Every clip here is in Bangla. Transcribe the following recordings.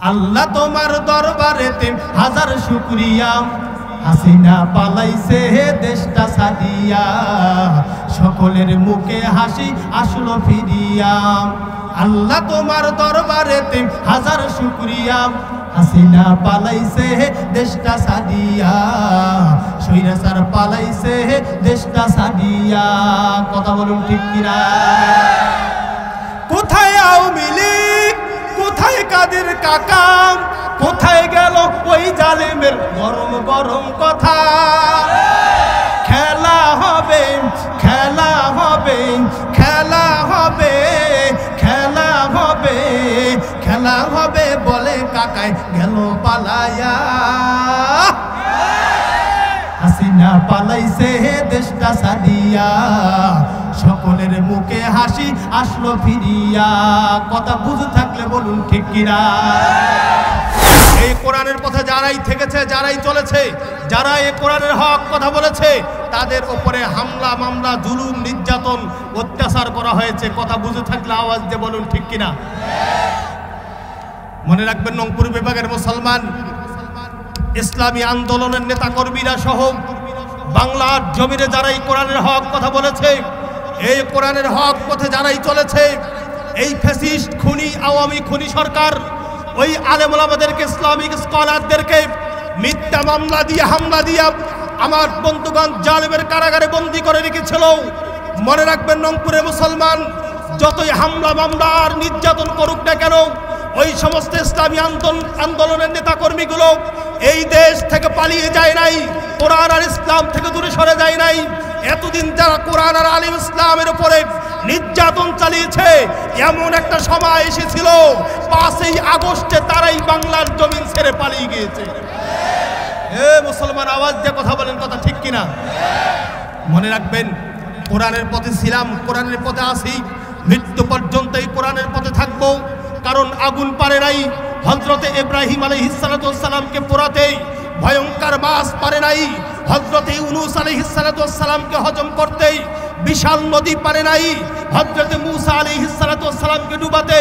আল্লাহ তোমার দরবারেতে হাজার শুকরিয়া, হাসিনা পালাইছে দেশটা সাদিয়া, সকলের মুখে হাসি আসলো ফিরিয়া। আল্লাহ তোমার দরবারেতে হাজার শুকরিয়া, হাসিনা পালাইছে দেশটা সাদিয়া, সৈরাচার পালাইছে দেশটা সাদিয়া। কথা বলুন ঠিক কিনা? কোথায় আওয়ামী লীগ, কোথায় কাদের কাকা, কোথায় গেল ওই জালেমের গরম গরম কথা? খেলা হবে, খেলা হবে, খেলা হবে, খেলা হবে, খেলা হবে বলে কাকায় গেল পালায়া। হাসিনা পালাইছে দেশটা সাদিয়া, সকলের মুখে হাসি আসলো ফিরিয়া। কথা বুঝে থাকলে বলুন ঠিক কিনা? এই কোরআনের পথে যারাই থেকেছে, যারাই চলেছে, যারা এই কোরআনের হক কথা বলেছে, তাদের উপরে হামলা মামলা জুলুম নির্যাতন অত্যাচার করা হয়েছে। কথা বুঝে থাকলে আওয়াজ দিয়ে বলুন ঠিক কিনা? মনে রাখবেন, রংপুর বিভাগের মুসলমান ইসলামী আন্দোলনের নেতা কর্মীরা সহ বাংলার জমিনে যারা এই কোরআনের হক কথা বলেছে, এই কোরআনের হক পথে যারাই চলেছে, এই ফ্যাসিস্ট খুনি আওয়ামী খুনি সরকার ওই আলেম ওলামাদেরকে, ইসলামিক স্কলারদেরকে মিথ্যা মামলা দিয়ে হামলা দিয়ে আমার বন্ধুগণ জালেমের কারাগারে বন্দী করে রেখেছিল। মনে রাখবেন, রংপুরে মুসলমান যতই হামলা মামলা আর নির্যাতন করুক না কেন, ওই সমস্ত ইসলামী আন্দোলনের নেতা কর্মীগুলো এই দেশ থেকে পালিয়ে যায় নাই, কোরআন আর ইসলাম থেকে দূরে সরে যায় নাই। এতদিন যারা কোরআন আর আলিম ইসলামের উপরে নির্যাতন চালিয়েছে, এমন একটা সময় এসেছিল 5ই আগস্টে তারাই বাংলার জমিন ছেড়ে পালিয়ে গিয়েছে। মুসলমান আওয়াজ দিয়ে কথা বলেন, কথা ঠিক কিনা? মনে রাখবেন, কোরআনের পথে ছিলাম, কোরআনের পথে আসি, মৃত্যু পর্যন্ত এই কোরআনের পথে থাকবো। কারণ আগুন পারে নাই হযরতে ইব্রাহিম আলাইহিস সালামকে পোড়াতে, ভয়ঙ্কর মাছ পারে নাই হযরতে ইউনূস আলাইহিস সালামকে হজম করতে, বিশাল নদী পারে নাই হযরতে মূসা আলাইহিস সালামকে ডুবাতে,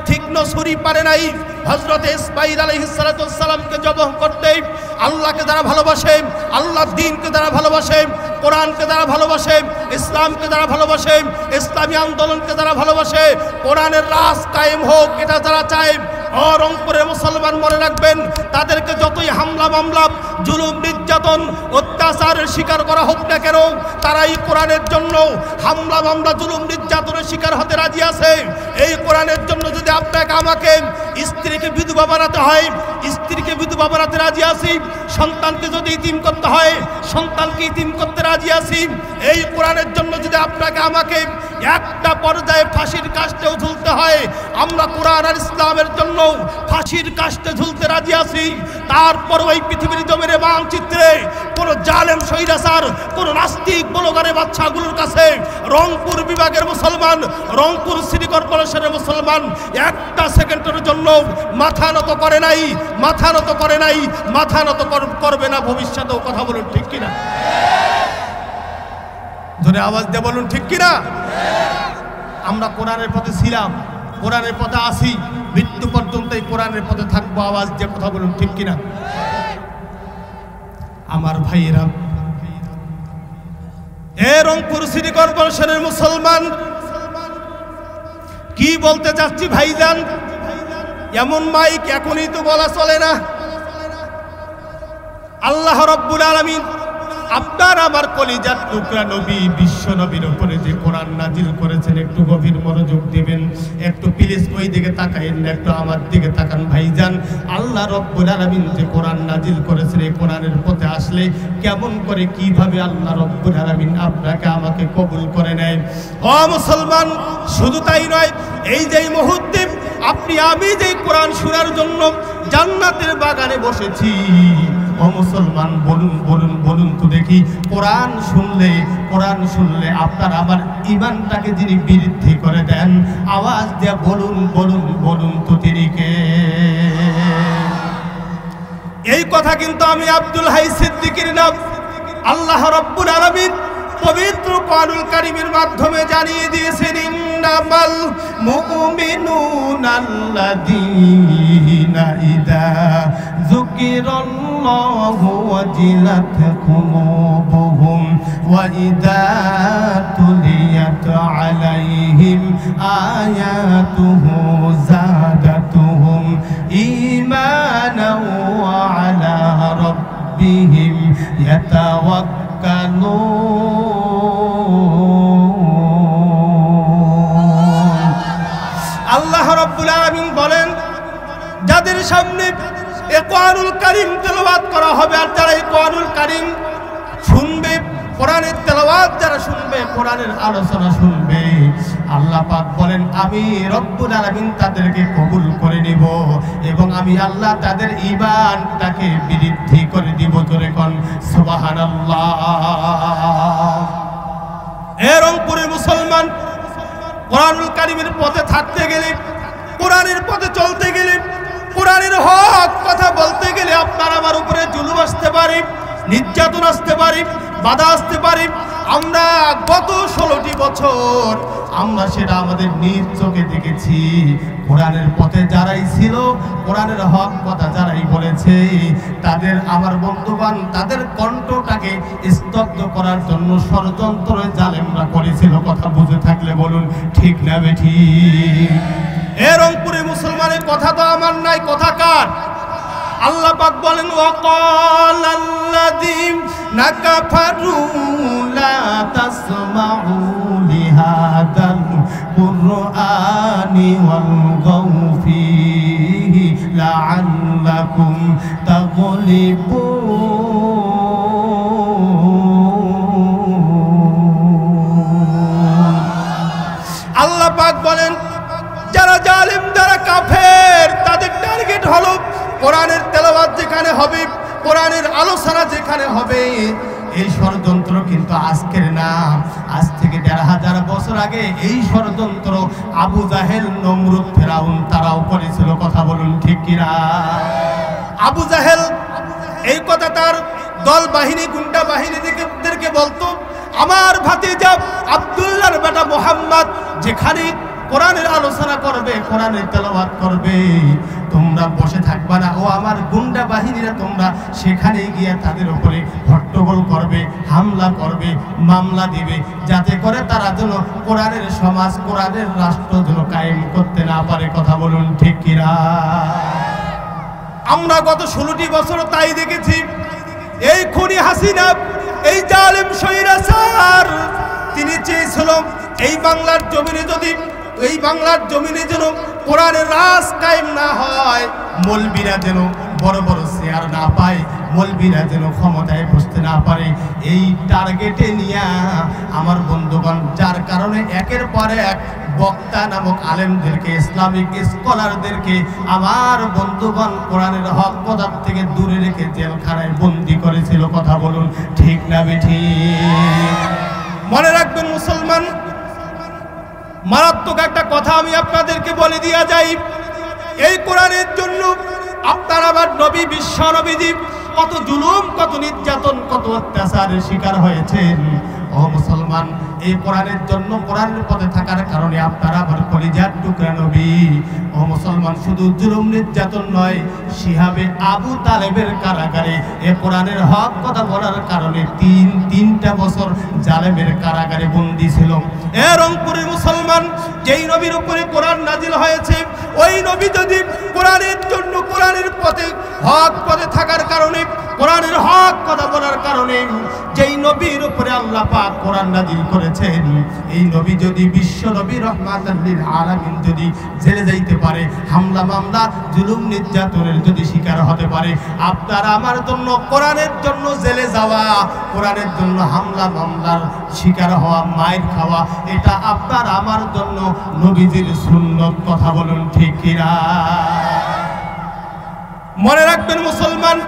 তীক্ষ্ণ ছুরি পারে নাই হযরতে ইসমাঈল আলাইহিস সালামকে জবাহ করতে। আল্লাহকে যারা ভালোবাসে, আল্লাহর দ্বীনকে যারা ভালোবাসে, কোরআনকে যারা ভালোবাসে, ইসলামকে যারা ভালোবাসে, ইসলামী আন্দোলনকে যারা ভালোবাসে, কোরআনের রাজ কায়েম হোক এটা যারা চায়, রংপুরের মুসলমান মনে রাখবেন, তাদেরকে যতই হামলা মামলা জুলুম নির্যাতন অত্যাচারের শিকার করা হোক না কেন, তারাই কোরআনের জন্য হামলা মামলা জুলুম নির্যাতনের শিকার হতে রাজি আছে। এই কোরআনের জন্য যদি আপনাকে আমাকে স্ত্রীকে বিধবা বানাতে হয়, স্ত্রীকে বিধবা বানাতে রাজি আছি। সন্তানকে যদি ইতিম করতে হয়, সন্তানকে ইতিম করতে রাজি আছি। এই কোরআনের জন্য যদি আপনাকে আমাকে একটা পর্যায়ে ফাঁসির কাস্টেও ঝুলতে হয়, আমরা কোরআন আর ইসলামের জন্য ফাঁসির কাস্টে ঝুলতে রাজি আছি। তারপর ওই পৃথিবীর জমিনে মানচিত্রে কোন জালেম স্বৈরাচার, কোন নাস্তিক বলগারে বাচ্চাগুলোর কাছে রংপুর বিভাগের মুসলমান, রংপুর সিটি কর্পোরেশনের মুসলমান একটা সেকেন্ডের জন্য মাথা নত করে নাই, মাথা নত করে নাই, মাথা নত করবে না ভবিষ্যতেও। কথা বলুন ঠিক কিনা? জোরে আওয়াজ দিয়ে বলুন ঠিক কিনা? আমরা কোরআনের পথে ছিলাম, কোরআনের পথে আসি, মৃত্যু পর্যন্ত এই কোরআনের পথে থাকবো। আওয়াজ দিয়ে কথা বলুন ঠিক কিনা? আমার ভাইয়েরা, রংপুর সিটি কর্পোরেশনের মুসলমান, কি বলতে চাচ্ছি ভাইজান, এমন মাইক এখনই তো বলা চলে না। আল্লাহ রাব্বুল আলামিন আপনার আমার কলিজার টুকরা নবী বিশ্ব নবীর উপরে যে কোরআন নাজিল করেছেন, একটু গভীর মনোযোগ দিবেন, একটু প্লিজ ওই দিকে তাকাইন না, একটু আমার দিকে তাকান ভাইজান। আল্লাহ রাব্বুল আলামিন যে কোরআন নাজিল করেছেন, এই কোরআনের পথে আসলে কেমন করে কিভাবে আল্লাহ রাব্বুল আলামিন আপনাকে আমাকে কবুল করে নেয়। ও মুসলমান, শুধু তাই নয়, এই যে মুহূর্তে আপনি আমি যে কোরআন শোনার জন্য জান্নাতের বাগানে বসেছি, ও মুসলমান বলুন বলুন বলুন তো দেখি, কোরআন শুনলে আপনার আমার ঈমানটাকে যিনি বৃদ্ধি করে দেন, আওয়াজ দিয়ে বলুন বলুন বলুন তো তিনি কে? এই কথা কিন্তু আমি আব্দুল হাই সিদ্দিকীর নাম আল্লাহ রাব্বুল আলামিন পবিত্র কোরআনুল কারীমের মাধ্যমে জানিয়ে দিয়েছেন, ইন্নামাল মুমিনুনা আল্লাযীনা যুযকিরুল্লাহু ওয়াজিলাত কুলুবুহুম ওয়া ইযা তুলিয়াত আলাইহিম আয়াতুহু যাদাতুহুম ঈমানাও ওয়া আলা রাব্বিহিম ইয়াতাওয়াক্কালুন। আল্লাহ রাব্বুল আলামিন বলেন, যাদের সামনে এ কোরআনুল কারীম তেলাওয়াত করা হবে, আর যারা এই কোরআনুল কারীম শুনবে, কোরআনের তেলাওয়াত যারা শুনবে, কোরআনের আলোচনা শুনবে, আল্লাহ পাক বলেন আমি রব্বুল আলামিন তাদেরকে কবুল করে নিব এবং আমি আল্লাহ তাদের ঈমানটাকে বৃদ্ধি করে দিব। জোরে কোন সুবহানাল্লাহ। এ রংপুরের মুসলমান, কোরআনুল কারীমের পথে থাকতে গেলে, কোরআনের পথে চলতে গেলে, কোরআনের হক কথা বলতে গেলে আপনার আমার উপরে জুলুম আসতে পারে, নির্যাতন আসতে পারে, বাধা আসতে পারে। আমরা গত 16টি বছর আমরা সেটা আমাদের নিজ চোখে দেখেছি। কোরআনের পথে যারাই ছিল, কোরআনের হক কথা যারাই বলেছে, তাদের আমার বন্ধুবান তাদের কণ্ঠটাকে স্তব্ধ করার জন্য ষড়যন্ত্র জালেমরা করেছিল। কথা বুঝে থাকলে বলুন ঠিক না বেঠিক? এ রংপুরে মুসলমানের কথা তো আমার নাই, কথা কার? আল্লাহ পাক বলেন ওয়াকালাল্লাযীনা কাফারু লা তাসমাউ লিহাদাল কুরআনি ওয়ালগাউ ফীহি লাআল্লাকুম তাগলিবুন। আল্লাহ পাক বলেন যারা জালেম, যারা কাফের, তাদের টার্গেট হলো কোরআনের তেলাওয়াত যেখানে হবে, কোরআনের আলোচনা যেখানে হবে। এই ষড়যন্ত্র কিন্তু আজকের না, আজ থেকে ১৫০০ বছর আগে এই ষড়যন্ত্র আবু জাহেল, নমরুদ, ফেরাউন তারাও করেছিল। কথা বলুন ঠিক কিনা? আবু জাহেল এই কথা তার দল বাহিনী, গুন্ডা বাহিনীদেরকে বলতো, আমার ভাতিজা আব্দুল্লাহর বেটা মুহাম্মদ যেখানে কোরআনের আলোচনা করবে, কোরআনের তেলাওয়াত করবে, তোমরা বসে থাকবা না। ও আমার গুন্ডা বাহিনীরা তোমরা সেখানে গিয়ে তাদের উপরে হট্টগোল করবে, হামলা করবে, মামলা দিবে, যাতে করে তারা যেন কোরআনের সমাজ, কোরআনের রাষ্ট্র যেন কায়েম করতে না পারে। কথা বলুন ঠিক কিনা? আমরা গত 16টি বছর তাই দেখেছি। এই খুনি হাসিনা, এই জালেম স্বৈরাচার, তিনি চেয়েছিল এই বাংলার জমিনে যেন কোরআনের রাজ কায়েম না হয়, মৌলবীরা যেন বড় বড় চেয়ার না পায়, মৌলবীরা যেন ক্ষমতায় বসতে না পারে। এই টার্গেটে নিয়ে আমার বন্ধুগণ, যার কারণে একের পর এক বক্তা নামক আলেমদেরকে, ইসলামিক স্কলারদেরকে আমার বন্ধুগণ কোরআনের হক কথা থেকে দূরে রেখে জেলখানায় বন্দী করেছিল। কথা বলুন ঠিক না বেঠিক? মনে রাখবেন মুসলমান, মারাত্মক একটা কথা আমি আপনাদেরকে বলে দিয়া যাই। এই কোরআনের জন্য আপনার আমার নবী, বিশ্ব নবীজি কত জুলুম, কত নির্যাতন, কত অত্যাচারের শিকার হয়েছেন। ও মুসলমান, এই কোরআনের জন্য, কোরআনের পথে থাকার কারণে আপনারা আমার কলিজার টুকরা নবী। ও মুসলমান, শুধু জুলুম নির্যাতন নয়, শিহাবে আবু তালেবের কারাগারে এ কোরআনের হক কথা বলার কারণে তিনটা বছর জালেমের কারাগারে বন্দী ছিল। এ রংপুরের মুসলমান, যেই নবীর উপরে কোরআন নাজিল হয়েছে, ওই নবী যদি কোরআনের জন্য, কোরআনের পথে, হক পথে থাকার কারণে, কোরআনের হক কথা বলার কারণে যেই নবীর উপরে আল্লাহ পাক কোরআন নাজিল করেছেন, এই নবী যদি বিশ্ব নবী রহমাতুল লিল আলামিন যদি জেলে যাইতে পারে, হামলা মামলা, জুলুম নির্যাতনের যদি শিকার হতে পারে, আপনার আমার জন্য কোরআনের জন্য জেলে যাওয়া, কোরআনের জন্য হামলা মামলার শিকার হওয়া, মায়ের খাওয়া, এটা আপনার আমার জন্য নবীজির সুন্নত। কথা বলুন ঠিক কিনা? মনে রাখবেন মুসলমান,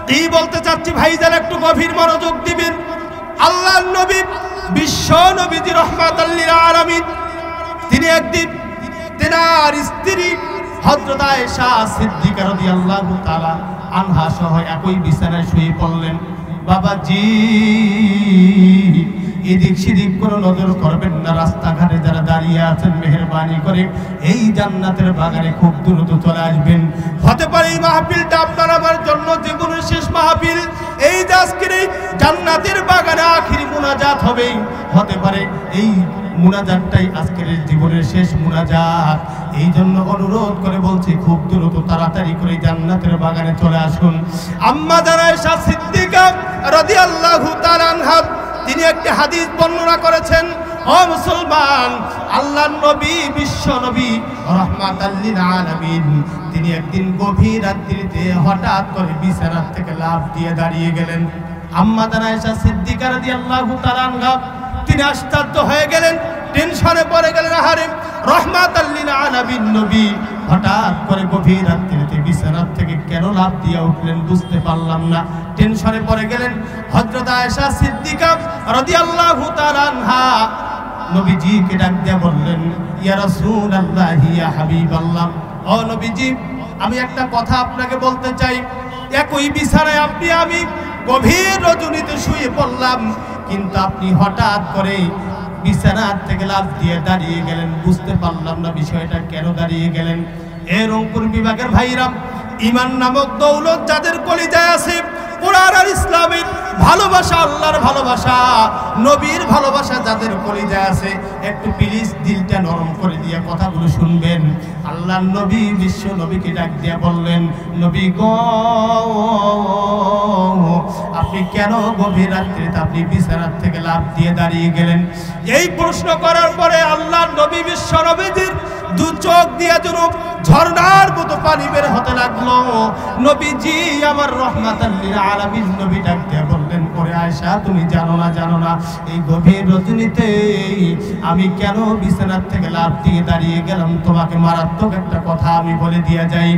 কি বলতে চাচ্ছি ভাইজান, একটু গভীর মনোযোগ দিবেন। আল্লাহর নবী, বিশ্ব নবীজি রহমাতুল লিল আলামিন, তিনি একদিন তেনার স্ত্রী হযরত আয়েশা সিদ্দিকা রাদিয়াল্লাহু তাআলা আনহা সহ একই বিছানায় শুয়ে পড়লেন। বাবাজি, এদিক সেদিক কোনো নজর করবেন না, রাস্তাঘাটে যারা দাঁড়িয়ে আছেন মেহেরবানি করে এই জান্নাতের বাগানে খুব দ্রুত চলে আসবেন। হতে পারে এই মাহফিলটা আপনার আমার জন্য এই যে আজকের এই জান্নাতের বাগানে আখিরি মুনাজাত হবে, হতে পারে এই মুনাজাতটাই আজকের জীবনের শেষ মুনাজাত। এই জন্য অনুরোধ করে বলছি, খুব দ্রুত তাড়াতাড়ি করে জান্নাতের বাগানে চলে আসুন। আম্মা জানা আয়েশা সিদ্দিকা রাদিয়াল্লাহু তাআলা আনহা তিনি একটি হাদিস বর্ণনা করেছেন, ও মুসলমান, আল্লাহর নবী, বিশ্ব নবী রাহমাতাল লিল আলামিন, তিনি একদিন গভীর রাত্রিতে হঠাৎ করে বিছানা থেকে লাফ দিয়ে দাঁড়িয়ে গেলেন। আম্মা জানা আয়েশা সিদ্দিকা রাদিয়াল্লাহু তাআলা আনহা তিনি আশ্চর্য হয়ে গেলেন, টেনশনে পড়ে গেলেন। আহারে, রাহমাতাল লিল আলামিন নবী হঠাৎ করে গভীর রাত্রিতে বিছানা থেকে কেন লাফ দিয়ে উঠলেন বুঝতে পারলাম না, টেনশনে পড়ে গেলেন। হযরত আয়েশা সিদ্দিকা রাদিয়াল্লাহু তাআলা আনহা নবীজিকে ডাক দিয়ে বললেন, ইয়া রাসূলুল্লাহ, ইয়া হাবিবাল্লাহ, ও নবীজি, আমি একটা কথা আপনাকে বলতে চাই। একই বিছানায় আপনি আমি গভীর রজনীতে শুয়ে পড়লাম, কিন্তু আপনি হঠাৎ করে বিছানা থেকে লাফ দিয়ে দাঁড়িয়ে গেলেন, বুঝতে পারলাম না বিষয়টা কেন দাঁড়িয়ে গেলেন। এ রংপুর বিভাগের ভাইরা, ঈমান নামক দৌলত যাদের কলিজায় আছে, কোরআন আর ইসলামের ভালোবাসা, আল্লাহর ভালোবাসা, নবীর ভালোবাসা যাদের কলিজায় আছে, একটু প্লিজ দিলটা নরম করে দিয়ে কথাগুলো শুনবেন। আল্লাহর নবী বিশ্ব নবীকে ডাক দিয়া বললেন, নবী গো, আপনি কেন গভীর রাত্রিতে আপনি বিছানা থেকে লাফ দিয়ে দাঁড়িয়ে গেলেন? এই প্রশ্ন করার পরে আল্লাহর নবী বিশ্ব নবীজির দু চোখ দিয়ে যেন ঝর্ণার মতো পানি বের হতে লাগলো। নবীজি আমার রাহমাতাল লিল আলামিন নবী ডাক দিয়ে বললেন, ওরে আয়েশা, তুমি জানো না এই গভীর রজনীতে আমি কেন বিছানা থেকে লাফ দিয়ে দাঁড়িয়ে গেলাম? তোমাকে মারাত্মক একটা কথা আমি বলে দিয়ে যাই।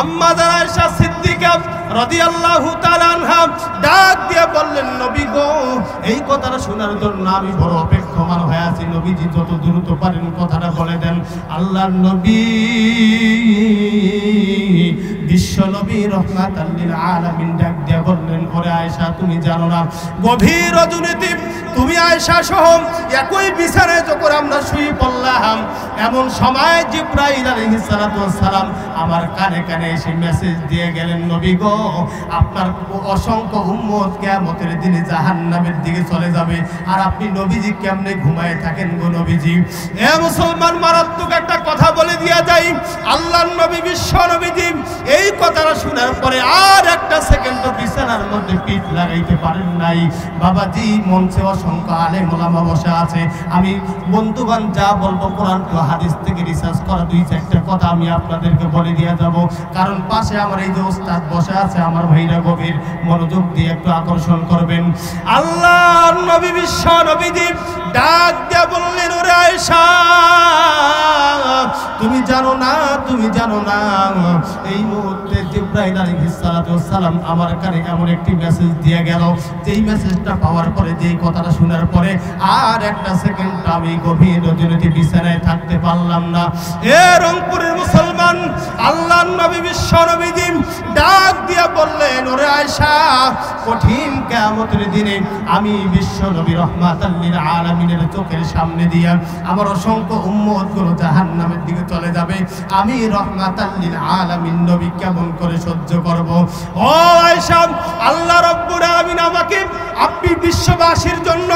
আম্মা জানা আয়েশা সিদ্দিকা রাদিয়াল্লাহু তাআলা আনহা ডাক দিয়ে বললেন, নবী গো, এই কথাটা শোনার জন্য আমি বড় অপেক্ষমান হয়ে আছি। নবীজি যত দ্রুত পারেন কথাটা বলে দেন। আল্লাহর নবী বিশ্ব নবী রাহমাতাল লিল আলামিন ডাক দিয়ে বললেন, ওরে আয়েশা, তুমি জানো না গভীর রজনীতে তুমি আয়েশা সহ একই বিছানায় যখন আমরা শুয়ে পড়লাম, এমন সময় জিবরাইল আলাইহিস সালাতু ওয়াস সালাম আমার কানে কানে এসে মেসেজ দিয়ে গেলেন, নবী গো, আপনার অসংখ্য উম্মত কিয়ামতের দিনে জাহান্নামের দিকে চলে যাবে, আর আপনি নবীজি কেমনে ঘুমায় থাকেন গো নবীজি? এ মুসলমান, মারাত্মক একটা কথা বলে দিয়া যাই। আল্লাহর নবী বিশ্ব নবীজি এই কথাটা শোনার পরে আর একটা সেকেন্ড বিছানার মধ্যে পিঠ লাগাইতে পারেন নাই। বাবাজি, মঞ্চে অসংখ্য আলেম ওলামা বসে আছে, আমি বন্ধুবান যা বলবো কোরআন ও হাদিস থেকে রিসার্চ করা দুই চারটা কথা আমি আপনাদেরকে বলে দিয়ে যাব, কারণ পাশে আমার এই যে ওস্তাদ বসে আছে, আমার ভাইরা গভীর মনোযোগ দিয়ে একটু আকর্ষণ করবেন। আল্লাহর নবী বিশ্ব নবীজি ডাক দিয়ে বললেন, ওরে আয়েশা, তুমি জানো না এই মুহূর্তে জিবরাইল আলাইহিস সালাতু ওয়াস সালাম আমার কানে এমন একটি মেসেজ দিয়ে গেল, যেই মেসেজটা পাওয়ার পরে, যেই কথাটা শোনার পরে আর একটা সেকেন্ড আমি গভীর রজনীতে বিছানায় থাকতে পারলাম না। এ রংপুরের মুসলমান, আল্লাহর নবী বিশ্ব নবীজি ডাক দিয়ে বললেন, ওরে আয়েশা, কঠিন কিয়ামতের দিনে আমি বিশ্ব নবী রাহমাতাল লিল আলামিনের চোখের সামনে দিয়ে আমার অসংখ্য উম্মতগুলো জাহান্নামের দিকে চলে যাবে, আমি রাহমাতাল লিল আলামিন নবী কেমন করে সহ্য করব? ও আয়েশা, আল্লাহ রাব্বুল আলামিন আমাকে আপনি বিশ্ববাসীর জন্য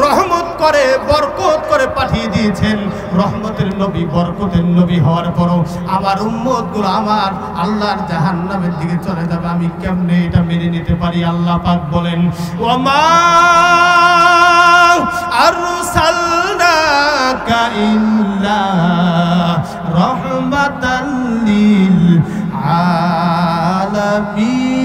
রহমত করে, বরকত করে পাঠিয়ে দিয়েছেন। রহমতের নবী, বরকতের নবী হওয়ার পরও আমার উম্মতগুলো আমার আল্লাহর জাহান্নামের দিকে চলে যাবে, আমি কেমনে এটা মেনে নিতে পারি? আল্লাহ পাক বলেন, ওমা আরসালনাকা ইল্লা রাহমাতাল লিল আলামিন।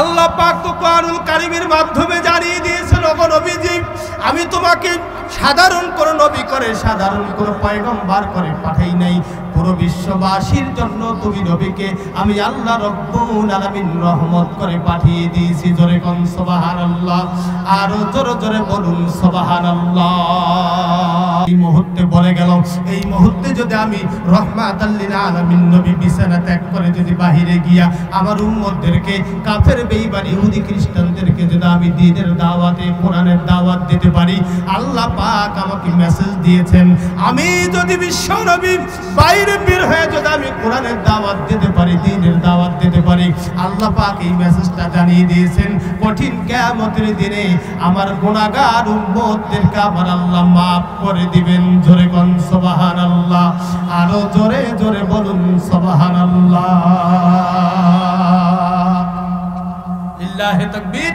আল্লাহ পাক তো কোরআনুল কারীমের মাধ্যমে জানিয়ে দিয়েছেন, ওগো নবীজি, আমি তোমাকে সাধারণ কোনো নবী করে, সাধারণ কোনো পয়গম্বর করে পাঠাই নাই, পুরো বিশ্ববাসীর জন্য তুমি নবীকে আমি আল্লাহ রাব্বুল আলামিন রহমত করে পাঠিয়ে দিয়েছি। জোরে কোন সুবহানাল্লাহ, আর জোরে জোরে বলুন সুবহানাল্লাহ। এই মুহূর্তে বলে চলে গেল। এই মুহূর্তে যদি আমি রহমাতাল লিল আলামিন নবী বিছানা ত্যাগ করে যদি বাহিরে গিয়া আমার উম্মতদেরকে কাফের বেঈমান ইহুদি খ্রিস্টানদেরকে যদি আমি দ্বীনের দাওয়াতে কোরআনের দাওয়াত দিতে পারি, আল্লাহ পাক আমাকে মেসেজ দিয়েছেন আমি যদি বিশ্ব নবী বাইরে বের হয়ে যদি আমি কোরআনের দাওয়াত দিতে পারি, দ্বীনের দাওয়াত দিতে পারি, আল্লাহ পাক এই মেসেজটা জানিয়ে দিয়েছেন কঠিন কিয়ামতের দিনে আমার গুনাহগার উম্মতদেরকে আমার আল্লাহ মাফ করে দিবেন। জোরে কোন সুবহানাল্লাহ, আরো জোরে জোরে বলুন সুবহানাল্লাহ। লিল্লাহি তাকবীর,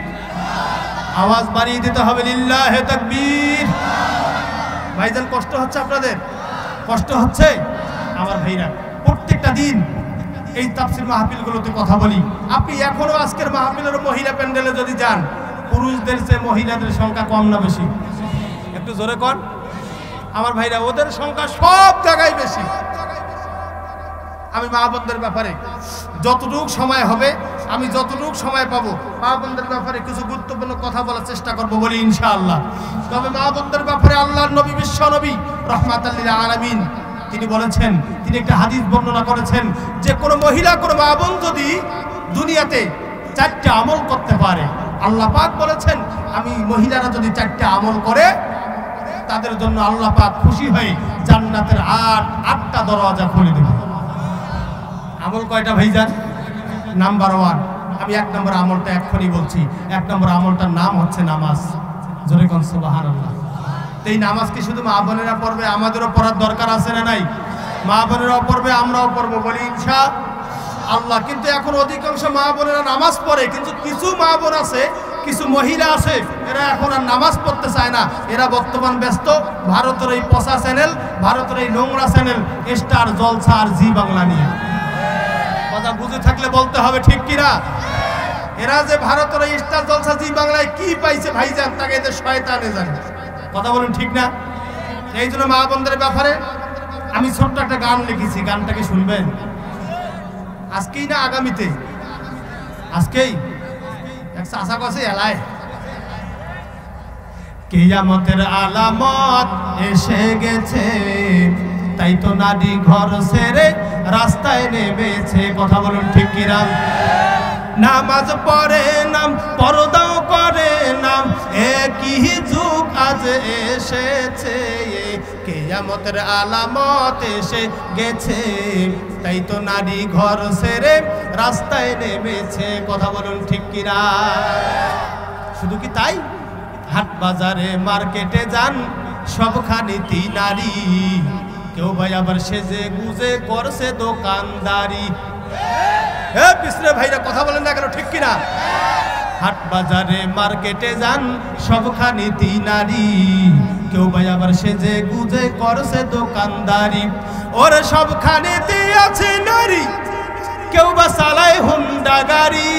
আওয়াজ বাড়িয়ে দিতে হবে লিল্লাহি তাকবীর। ভাইজান কষ্ট হচ্ছে আপনাদের? কষ্ট হচ্ছে? আমার ভাইরা প্রত্যেকটা দিন এই তাফসীর মাহফিলগুলোতে কথা বলি। আপনি এখনো আজকের মাহফিলের মহিলা প্যান্ডেলে যদি যান, পুরুষদের চেয়ে মহিলাদের সংখ্যা কম না বেশি? একটু জোরে কর আমার ভাইরা, ওদের সংখ্যা সব জায়গায় বেশি। আমি মা বোনদের ব্যাপারে যতটুকু সময় হবে, আমি যতটুকু সময় পাবো মা বোনদের ব্যাপারে কিছু গুরুত্বপূর্ণ কথা বলার চেষ্টা করবো বলি ইনশাআল্লাহ। তবে মা বোনদের ব্যাপারে আল্লাহর নবী বিশ্ব নবী রাহমাতাল লিল আলামিন তিনি বলেছেন, তিনি একটা হাদিস বর্ণনা করেছেন যে কোনো মহিলা কোনো মা বোন যদি দুনিয়াতে 4টা আমল করতে পারে, আল্লাহ পাক বলেছেন আমি মহিলারা যদি 4টা আমল করে তাদের জন্য আল্লাহ পাক খুশি হয়ে জান্নাতের 8টা দরওয়াজা খুলে দেবে। আমল কয়টা ভাইজান? নাম্বার 1, আমি 1 নম্বর আমলটা এখনই বলছি। 1 নম্বর আমলটার নাম হচ্ছে নামাজ। জোরে কোন সুবহানাল্লাহ। এই নামাজ কি শুধু মা বোনেরা পড়বে? আমাদেরও পড়ার দরকার আছে না নাই? মা বোনেরাও পড়বে, আমরাও পড়বো বলি ইনশাআল্লাহ। কিন্তু এখন অধিকাংশ মা বোনেরা নামাজ পড়ে, কিন্তু কিছু মা বোন আছে, কিছু মহিলা আছে, এরা এখন আর নামাজ পড়তে চায় না। এরা বর্তমান ব্যস্ত ভারতের এই পচা চ্যানেল, ভারতের এই নোংরা চ্যানেল স্টার জলসা আর জি বাংলা নিয়ে। কথা বুঝে থাকলে বলতে হবে ঠিক কিনা? এরা যে ভারতের এই স্টার জলসা জি বাংলায় কি পাইছে ভাইজান, তাকে এদের শয়তানে জানে। কথা বলুন ঠিক না? এই জন্য মা বোনদের ব্যাপারে আমি ছোট্ট একটা গান লিখেছি, গানটাকে শুনবেন। আজকেই না আগামীতে? আজকেই আশা করছে এলায় কিয়ামতের আলামত এসে গেছে, তাই তো নারী ঘর ছেড়ে রাস্তায় নেমেছে। কথা বলুন ঠিক কিনা? নামাজ পড়ে নাম, পর্দাও করে নাম, একই যুগ আজ এসেছে, কিয়ামতের আলামত এসে গেছে, তাই তো নারী ঘর ছেড়ে রাস্তায় নেমেছে। কথা বলুন ঠিক কিনা? শুধু কি তাই? হাট বাজারে মার্কেটে যান সবখানেতে নারী, কেউ ভাই আবার সেজে গুজে করছে দোকানদারি। পিছনে ভাইরা কথা বলেন না কেন, ঠিক কিনা? হাট বাজারে মার্কেটে যান সবখানেতে নারী, কেউ ভাই আবার সেজে গুজে করছে দোকানদারি। ওরে সবখানেতে আছে নারী, কেউ বা চালায় হুন্ডা গাড়ি।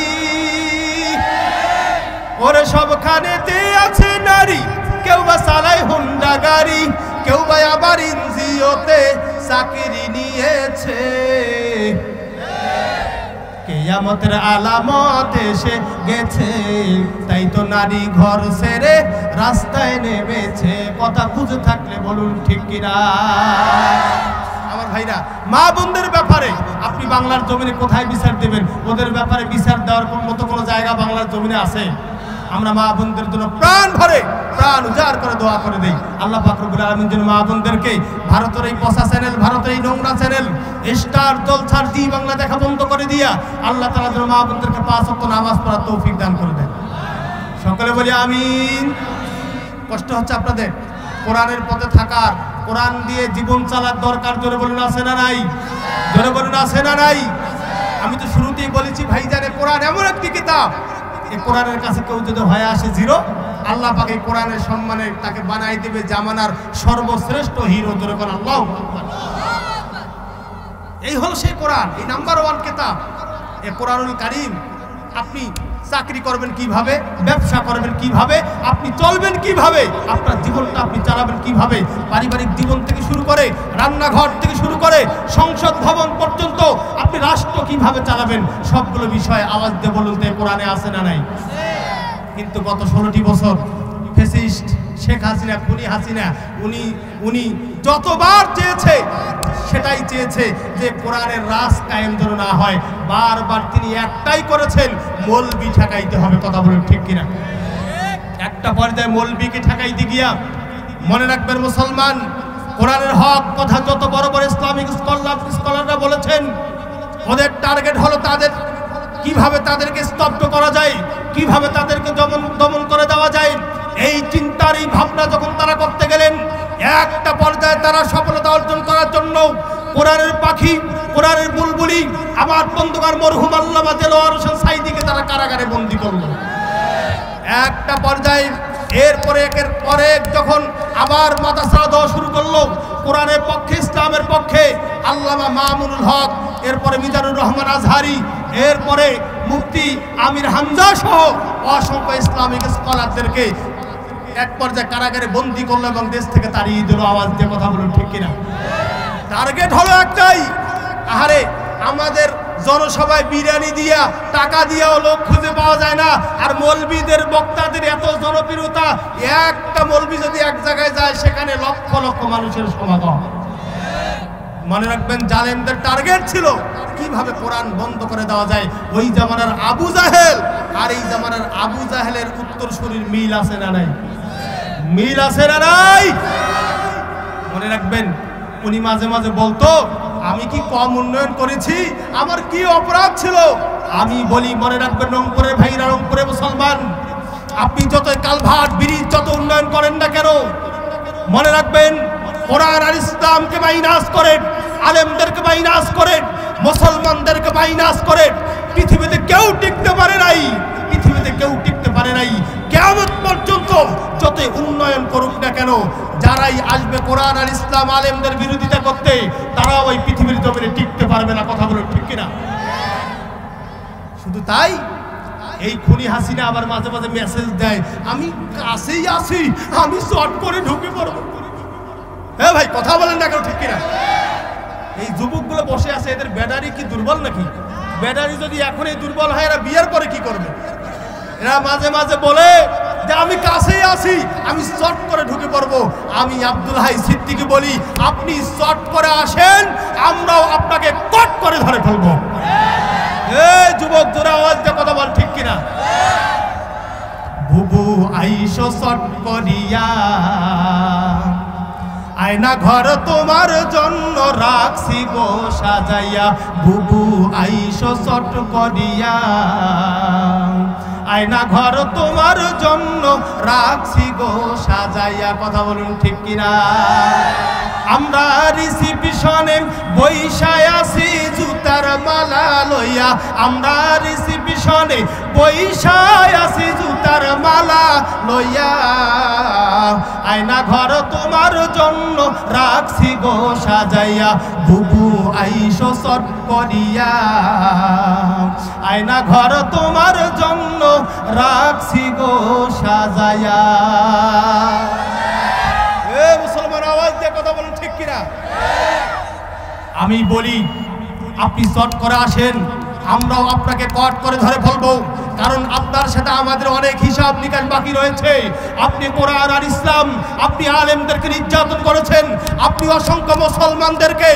ওরে সবখানেতে আছে নারী, কেউ বা চালায় হুন্ডা গাড়ি, কেউ বা আবার এনজিওতে চাকরি নিয়েছে। কিয়ামতের আলামত এসে গেছে, তাই তো নারী ঘর ছেড়ে রাস্তায় নেমেছে। কথা বুঝে থাকলে বলুন ঠিক কিনা? আমার ভাইরা মা বোনদের ব্যাপারে আপনি বাংলার জমিনে কোথায় বিচার দেবেন? ওদের ব্যাপারে বিচার দেওয়ার মতো কোনো জায়গা বাংলার জমিনে আছে? আমরা মা বোনদের জন্য প্রাণ ভরে প্রাণ উজাড় করে দোয়া করে দেই। আল্লাহ পাক রব্বুল আলামিন যেন মা বোনদেরকে ভারতের এই পচা চ্যানেল, ভারতের এই নোংরা চ্যানেল স্টার জলসার জি বাংলা দেখা বন্ধ করে দিয়া আল্লাহ তাআলা যেন মা বোনদেরকে 5 ওয়াক্ত নামাজ পড়ার তৌফিক দান করে দেন। সকলে বলি আমিন। কষ্ট হচ্ছে আপনাদের কোরআনের পথে থাকার, কোরআন দিয়ে জীবন চালার দরকার। জোরে বলুন আছে না নাই? জোরে বলুন আছে না নাই? আমি তো শুরুতেই বলেছি ভাইজানে, কোরআন এমন একটি কিতাব, এই কোরআনের কাছে কেউ যদি হয়ে আসে জিরো, আল্লাহ পাক এই কোরআনের সম্মানে তাকে বানাই দেবে জামানার সর্বশ্রেষ্ঠ হিরো। জোরে বলুন আল্লাহু আকবার। এই হলো সেই কোরআন, এই নাম্বার 1 কিতাব এই কোরআনুল কারীম। আপনি চাকরি করবেন কিভাবে, ব্যবসা করবেন কিভাবে, আপনি চলবেন কিভাবে, আপনার জীবনটা আপনি চালাবেন কিভাবে, পারিবারিক জীবন থেকে শুরু করে রান্নাঘর থেকে শুরু করে সংসদ ভবন পর্যন্ত আপনি রাষ্ট্র কিভাবে চালাবেন, সবগুলো বিষয়ে আওয়াজ দিয়ে বলুন তো কোরআনে আছে না নাই? কিন্তু গত 16টি বছর ফ্যাসিস্ট শেখ হাসিনা, খুনি হাসিনা, উনি যতবার চেয়েছে সেটাই চেয়েছে যে কোরআনের রাজ কায়েম যেন না হয়। বারবার তিনি একটাই করেছেন, মৌলবি ঠেকাইতে হবে। কথা বলেন ঠিক কিনা? একটা পর্যায়ে মৌলবিকে ঠেকাইতে গিয়া মনে রাখবেন মুসলমান, কোরআনের হক কথা যত বড় বড় ইসলামিক স্কলাররা বলেছেন, ওদের টার্গেট হলো তাদের কিভাবে তাদেরকে স্তব্ধ করা যায়, কিভাবে তাদেরকে দমন করে দেওয়া যায়। এই চিন্তার এই ভাবনা যখন তারা করতে গেলেন, একটা পর্যায়ে তারা সফলতা অর্জন করার জন্য কোরআনের পাখি, কোরআনের বুলবুলি আমার বন্ধুগার মরহুম আল্লামা দেলোয়ার হোসেন সাঈদীকে তারা কারাগারে বন্দী করলো একটা পর্যায়ে। এরপরে একের পরে যখন আবার মাদ্রাসা দেওয়া শুরু করলো কোরআনের পক্ষে, ইসলামের পক্ষে, আল্লামা মামুনুল হক, এরপরে মিজানুর রহমান আজহারি, এরপরে মুফতি আমির হামজা সহ অসংখ্য ইসলামিক স্কলারদেরকে এক পর্যায়ে কারাগারে বন্দী করলো এবং দেশ থেকে তাড়িয়ে দিল। আওয়াজ দিয়ে কথা বলুন ঠিক কিনা? টার্গেট হলো একটাই, আহারে আমাদের জনসভায় বিরিয়ানি দিয়া, টাকা দিয়াও লোক খুঁজে পাওয়া যায় না, আর মৌলবীদের বক্তাদের এত জনপ্রিয়তা, একটা মৌলবী যদি এক জায়গায় যায় সেখানে লক্ষ লক্ষ মানুষের সমাগম। মনে রাখবেন, জালেমদের টার্গেট ছিল কিভাবে কোরআন বন্ধ করে দেওয়া যায়। ওই জামানার আবু জাহেল আর এই জামানার আবু জাহেলের উত্তরসূরির মিল আছে না নাই? মিল আছে না নাই? মনে রাখবেন, উনি মাঝে মাঝে বলতো, আমি কি কম উন্নয়ন করেছি? আমার কি অপরাধ ছিল? আমি বলি, মনে রাখবেন রংপুরের ভাইরা, রংপুরের মুসলমান, আপনি যত কালভার্ট ব্রিজ যত উন্নয়ন করেন না কেন, মনে রাখবেন কোরআন আর ইসলামকে মাইনাস করেন, আলেমদেরকে মাইনাস করেন, মুসলমানদেরকে মাইনাস করেন, পৃথিবীতে কেউ টিকতে পারে নাই। পৃথিবীতে কেউ টিকতে পারে নাই। কিয়ামত পর্যন্ত যত উন্নয়ন করুক না কেন, যারাই আসবে কোরআন আর ইসলাম আলেমদের বিরোধিতা করতে, তারা ওই পৃথিবীর জমিনে টিকতে পারবে না। কথা বলুন ঠিক কিনা? শুধু তাই, এই খুনি হাসিনা আবার মাঝে মাঝে মেসেজ দেয়, আমি কাছেই আছি, আমি শর্ট করে ঢুকে পড়বো। হ্যাঁ ভাই, কথা বলেন না কেউ ঠিক কিনা? এই যুবকগুলো বসে আছে, এদের ব্যাটারি কি দুর্বল নাকি? ব্যাটারি যদি এখনই দুর্বল হয়, এরা বিয়ের পরে কি করবে? এরা মাঝে মাঝে বলে যে আমি কাছেই আছি, আমি শর্ট করে ঢুকে পড়বো। আমি আব্দুল হাই সিদ্দিকী বলি, আপনি শর্ট করে আসেন, আমরাও আপনাকে কট করে ধরে ফেলবো। এই যুবক, জোরে আওয়াজ দিয়ে কথা বল ঠিক কিনা? বুবু আইসো শর্ট করিয়া, আয়না ঘর তোমার জন্য রাখছি গো সাজাইয়া। বুবু আইসো শর্ট করিয়া, আয়না ঘর তোমার জন্য রাখছি গো সাজাইয়া। কথা বলুন ঠিক কিনা? আমরা রিসিপশনে বৈশায় আছি জুতার মালা লইয়া, আমরা রিসিপশনে বৈশায় আছি জুতার মালা লইয়া। আয়না ঘর তোমার জন্য রাখছি গো সাজাইয়া। বুবু আইসো শর্ট করিয়া, আয়না ঘর তোমার জন্য রাখছি গো সাজাইয়া। মুসলমান, আওয়াজ দিয়ে কথা বলুন ঠিক কিনা? আমি বলি, আপনি শর্ট করে আসেন, আমরাও আপনাকে কট করে ধরে ফেলবো। কারণ আপনার সাথে আমাদের অনেক হিসাব নিকাশ বাকি রয়েছে। আপনি কোরআন আর ইসলাম, আপনি আলেমদেরকে নির্যাতন করেছেন, আপনি অসংখ্য মুসলমানদেরকে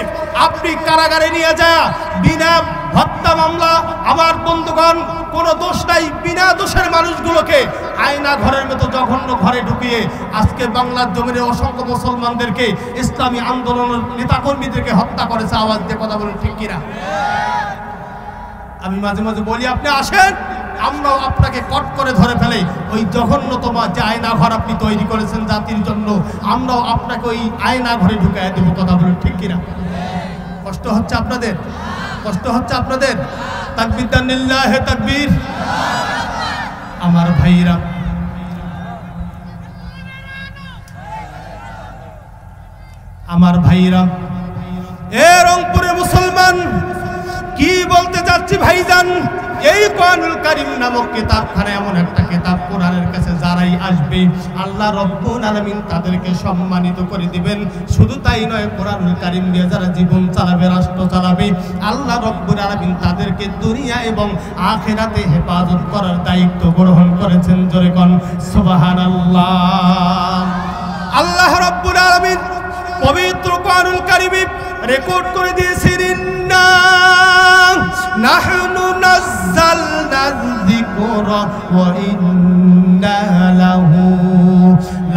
আপনি কারাগারে নিয়ে যায় বিনা হত্যা মামলা। আমার বন্ধুগণ, কোনো দোষ নাই, বিনা দোষের মানুষগুলোকে আয়না ঘরের মতো জঘন্য ঘরে ঢুকিয়ে আজকে বাংলার জমিনে অসংখ্য মুসলমানদেরকে, ইসলামী আন্দোলনের নেতাকর্মীদেরকে হত্যা করেছে। আওয়াজ দিয়ে কথা বলুন ঠিক কিনা? আমি মাঝে মাঝে বলি, আপনি আসেন, আমরাও আপনাকে কট করে ধরে ফেলে ওই জঘন্যতম যে আয়না ঘর আপনি তৈরি করেছেন জাতির জন্য, আমরাও আপনাকে ওই আয়না ঘরে ঢুকাই দেবো। কথা বলুন ঠিক কিনা? কষ্ট হচ্ছে আপনাদের? কষ্ট হচ্ছে আপনাদের? তাকবীর দেন, লিল্লাহে তাকবীর। আমার ভাইরা, আমার ভাইরা, এ রংপুরে মুসলমান, কি বলতে যাচ্ছি ভাইজান, এই কোরআনুল কারীম নামক কিতাবখানা এমন একটা কিতাব, কোরআনের কাছে যারাই আসবে আল্লাহ রব্বুল আলামিন তাদেরকে সম্মানিত করে দিবেন। শুধু তাই নয়, কোরআনুল কারীম দিয়ে যারা জীবন চালাবে, রাষ্ট্র চালাবে, আল্লাহ রব্বুল আলামিন তাদেরকে দুনিয়া এবং আখিরাতে হেফাজত করার দায়িত্ব গ্রহণ করেছেন। জোরে কোন সুবহানাল্লাহ। আল্লাহ রাব্বুল আলামিন পবিত্র কোরআনুল কারীমে রেকর্ড করে দিয়েছেন, ইন্না নাহনু নাযালনা যিকরা ওয়া ইন্না লাহু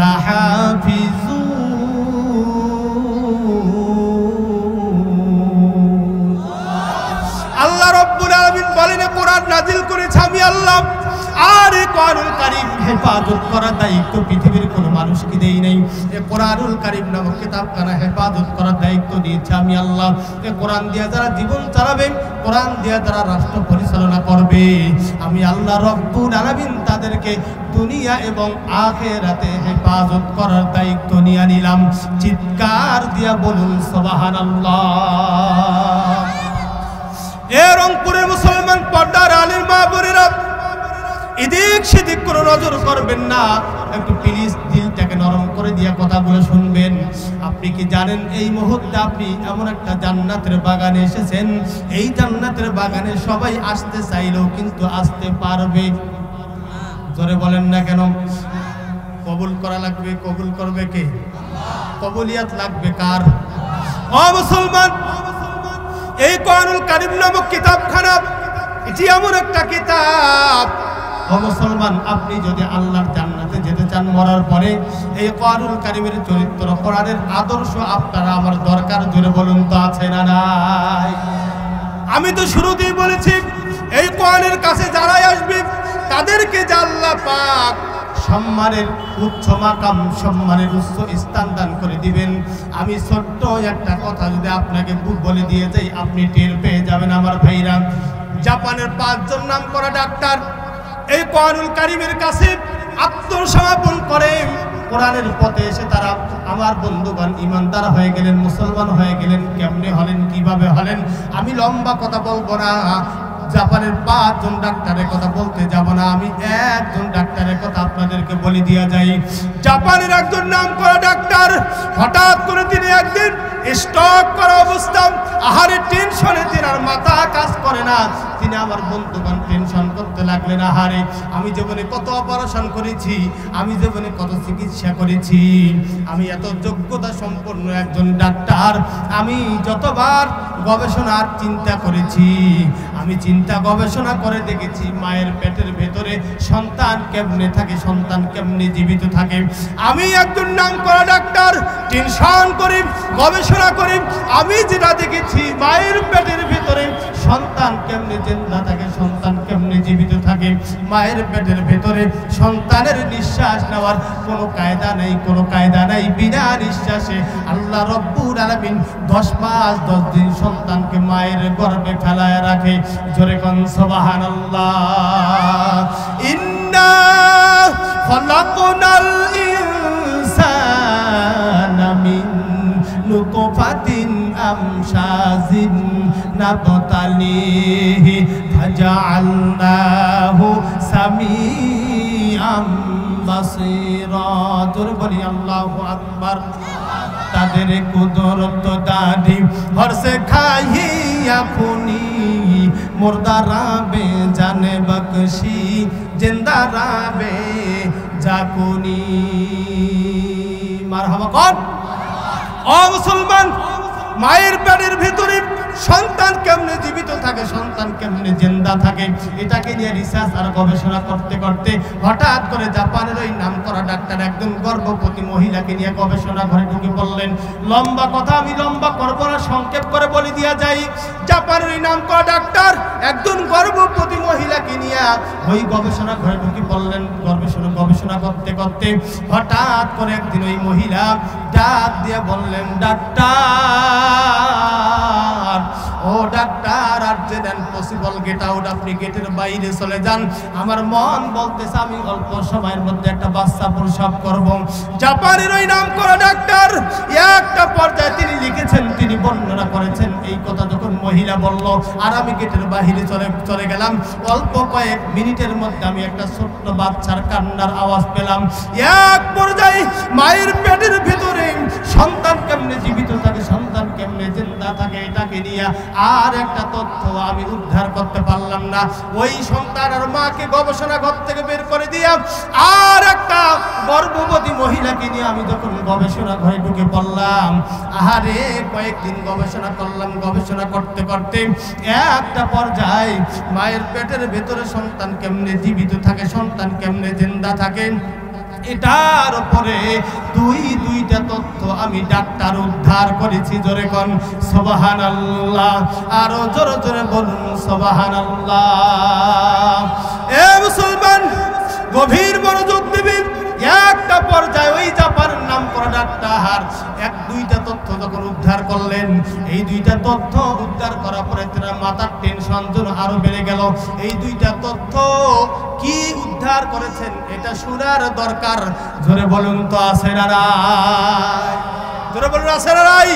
লাহাফিজুন। আল্লাহ রাব্বুল আলামিন বলেন, কোরআন নাজিল করেছি আমি আল্লাহ, আর এই কোরআনুল কারীম হেফাজত করার দায়িত্ব পৃথিবীর কোনো মানুষকে দেই নাই। এই কোরআনুল কারীম নামক কিতাবখানা হেফাজত করার দায়িত্ব দিয়েছি আমি আল্লাহ। এই কোরআন দিয়ে যারা জীবন চালাবে, কোরআন দিয়ে যারা রাষ্ট্র পরিচালনা করবে, আমি আল্লাহ রাব্বুল আলামিন তাদেরকে দুনিয়া এবং আখিরাতে হেফাজত করার দায়িত্ব নিয়ে নিলাম। চিৎকার দিয়া বলুন সুবহানাল্লাহ। এ রংপুরের মুসলমান পর্দার আলীর মা বোনেরা, এদিক সেদিক কোনো নজর করবেন না, একটু প্লিজ দিলটাকে নরম করে দিয়ে কথাগুলো শুনবেন। আপনি কি জানেন এই মুহূর্তে আপনি এমন একটা জান্নাতের বাগানে এসেছেন, এই জান্নাতের বাগানে সবাই আসতে চাইলেও কিন্তু আসতে পারবে? জোরে বলেন না কেন? কবুল করা লাগবে। কবুল করবে কে? কবুলিয়াত লাগবে কার? ও মুসলমান, এই কোরআনুল কারীম নামক কিতাবখানা এটি এমন একটা কিতাব, ও মুসলমান, আপনি যদি আল্লাহর জান্নাতে যেতে চান মরার পরে, এই কোরআনুল কারীমের চরিত্র, কোরআনের আদর্শ আপনারা আমার দরকার। জোরে বলুন তো আছে না নাই? আমি তো শুরুতেই বলেছি, এই কোরআনের কাছে যারাই আসবে তাদেরকে যে আল্লাহ পাক সম্মানের উচ্চ মাকাম, সম্মানের উচ্চ স্থান দান করে দিবেন। আমি ছোট্ট একটা কথা যদি আপনাকে বলে দিয়ে যাই, আপনি টের পেয়ে যাবেন আমার ভাইরা। জাপানের 5 জন নাম করা ডাক্তার এই কোরআনুল কারীমের কাছে আত্মসমর্পণ করে কোরআনের পথে এসে তারা আমার বন্ধুগণ ইমানদার হয়ে গেলেন, মুসলমান হয়ে গেলেন। কেমনে হলেন, কিভাবে হলেন, আমি লম্বা কথা বলবো না। জাপানের 5 জন ডাক্তারের কথা বলতে যাব না, আমি একজন ডাক্তারের কথা আপনাদেরকে বলে দিয়া যাই। জাপানের একজন নাম করা ডাক্তার, হঠাৎ করে তিনি একদিন স্ট্রোক করা অবস্থা, আহারে টেনশনে তিনার মাথা কাজ করে না। তিনি আমার বন্ধুগণ টেনশন করতে লাগলেন, আহারে আমি জীবনে কত অপারেশন করেছি, আমি জীবনে কত চিকিৎসা করেছি, আমি এত যোগ্যতা সম্পন্ন একজন ডাক্তার, আমি যতবার গবেষণার চিন্তা করেছি, আমি চিন্তা গবেষণা করে দেখেছি মায়ের পেটের ভেতরে সন্তান কেমনে থাকে, সন্তান কেমনে জীবিত থাকে। আমি একজন নাম করা ডাক্তার, টেনশন করি, গবেষণা করি, আমি যেটা দেখেছি মায়ের পেটের ভেতরে সন্তান কেমনে জিন্দা থাকে, সন্তান কেমনে জীবিত থাকে। মায়ের পেটের ভেতরে সন্তানের নিঃশ্বাস নেওয়ার কোনো কায়দা নেই, কোনো কায়দা নাই। বিনা নিঃশ্বাসে আল্লাহ রব্বুল আলামিন 10 মাস 10 দিন সন্তানকে মায়ের গর্ভে ফেলায় রাখে। জোরে কোন সুবহানাল্লাহ। ইন্না খালাকনাল ইনসানা মিন নুতফাতিন আমশাজিন নাবতালিহি ফাজআলনাহু সামিআম বাসীরা। জোরে বলি আল্লাহু আকবার। তাদের কুদরত দাদি হরসে খাইয়া খুনি, মুর্দারা বে জানে বকশি, জিন্দারা বে জাকুনি। মারহাবা কর। ও মুসলমান, মায়ের পেটের ভিতরে সন্তান কেমনে জীবিত থাকে, সন্তান কেমনে জিন্দা থাকে, এটাকে নিয়ে রিসার্চ আর গবেষণা করতে করতে হঠাৎ করে জাপানের ওই নাম করা ডাক্তার একজন গর্ভবতী মহিলাকে নিয়ে গবেষণা ঘরে ঢুকে পড়লেন। লম্বা কথা আমি লম্বা করবো না, সংক্ষেপ করে বলে দিয়া যাই। জাপানের ওই নাম করা ডাক্তার একজন গর্ভবতী মহিলাকে নিয়ে ওই গবেষণা ঘরে ঢুকে পড়লেন। গবেষণা করতে করতে হঠাৎ করে একদিন ওই মহিলা ডাক দিয়ে বললেন, ডাক্তার, ও doctor, urgent and possible get out, আপনি গেটের বাইরে চলে যান, আমার মন বলতেছে আমি অল্প সময়ের মধ্যে একটা বাচ্চা প্রসব করব। জাপানের ওই নাম করা ডাক্তার একটা পর্যায়ে তিনি লিখেছেন, তিনি বর্ণনা করেছেন, এই কথা যখন মহিলা বলল আর আমি গেটের বাইরে চলে গেলাম, অল্প কয়েক মিনিটের মধ্যে আমি একটা ছোট্ট বাচ্চার কান্নার আওয়াজ পেলাম। এক পর্যায়ে মায়ের পেটের ভিতরে সন্তান কেমনে জীবিত থাকে, সন্তান কেমনে জিন্দা থাকে, এটাকে নিয়ে আর একটা তথ্য আমি উদ্ধার করতে পারলাম না। ওই সন্তান আর মাকে গবেষণা ঘর থেকে বের করে দিয়া আর একটা গর্ভবতী মহিলাকে নিয়ে আমি যখন গবেষণা ঘরে ঢুকে পড়লাম, আহারে কয়েকদিন গবেষণা করলাম। গবেষণা করতে করতে একটা পর্যায়ে মায়ের পেটের ভেতরে সন্তান কেমনে জীবিত থাকে, সন্তান কেমনে জিন্দা থাকে, এটার উপরে দুইটা তথ্য আমি ডাক্তার উদ্ধার করেছি। জোরে কোন সুবহানাল্লাহ, আরো জোরে জোরে বলুন সুবহানাল্লাহ। এ মুসলমান, গভীর মনোযোগ দিবেন। একটা পর্যায়ে ওই জাপানের নাম করা ডাক্তার দুইটা তথ্য যখন উদ্ধার করলেন, এই দুইটা তথ্য উদ্ধার করার পরে তার মাথার টেনশন যেন আরো বেড়ে গেল। এই দুইটা তথ্য কি উদ্ধার করেছেন এটা শোনার দরকার। জোরে বলুন তো আছে না নাই? জোরে বলুন আছে না নাই?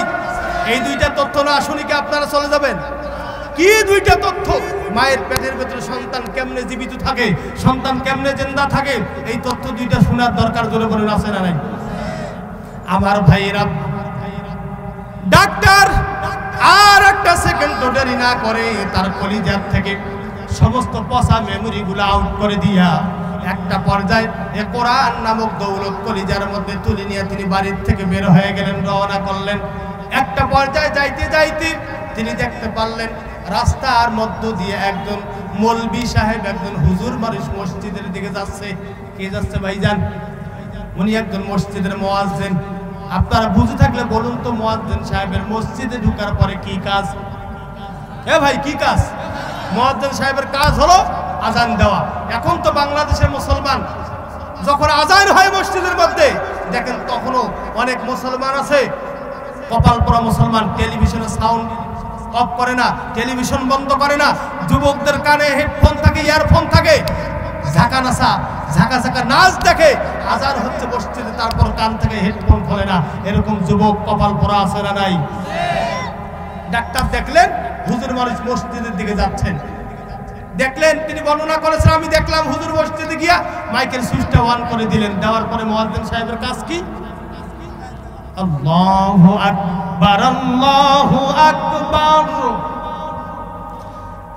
এই দুইটা তথ্য না শুনি কি আপনারা চলে যাবেন? কি দুইটা তথ্য? মায়ের পেটের ভেতরে সন্তান কেমনে জীবিত থাকে, সন্তান কেমনে জিন্দা থাকে, এই তথ্য দুইটা শোনার দরকার। জোরে বলুন আছে না নাই? আমার ভাইয়েরা, ডাক্তার আর একটা সেকেন্ড দেরি না করে তার কলিজার থেকে সমস্ত পচা মেমোরি গুলো আউট করে দিয়া একটা পর্যায়ে এ কোরআন নামক দৌলত কলিজার মধ্যে তুলে নিয়ে তিনি বাড়ির থেকে বের হয়ে গেলেন, রওনা করলেন। একটা পর্যায়ে যাইতে যাইতে তিনি দেখতে পারলেন রাস্তার মধ্য দিয়ে একজন মৌলবি সাহেব, একজন হুজুর মানুষ মসজিদের দিকে যাচ্ছে। কে যাচ্ছে ভাইজান? উনি একজন মসজিদের মুয়াজ্জিন। আপনারা বুঝে থাকলে বলুন তো, মুয়াজ্জিন সাহেবের মসজিদে ঢোকার পরে কি কাজ? এ ভাই কি কাজ? মুয়াজ্জিন সাহেবের কাজ হলো আজান দেওয়া। এখন তো বাংলাদেশের মুসলমান যখন আজান হয় মসজিদের মধ্যে, দেখেন তখনও অনেক মুসলমান আছে, কপাল পরা মুসলমান, টেলিভিশনের সাউন্ড অফ করে না, টেলিভিশন বন্ধ করে না, যুবকদের কানে হেডফোন থাকে, ইয়ারফোন থাকে, ঝাঁকা নাচা ঝাঁকা ঝাঁকা নাচ দেখে। আজান হচ্ছে মসজিদে, তারপর কান থেকে হেডফোন খোলে না। এরকম যুবক কপাল পরা আছে না নাই? ডাক্তার দেখলেন হুজুর মানুষ মসজিদের দিকে যাচ্ছেন, দেখলেন, তিনি বর্ণনা করেছেন, আমি দেখলাম হুজুর মসজিদে গিয়া মাইকেল সুইচটা অন করে দিলেন। দেওয়ার পরে মুয়াজ্জিন সাহেবের কাজ কি? আল্লাহু আকবার, আল্লাহু আকবার,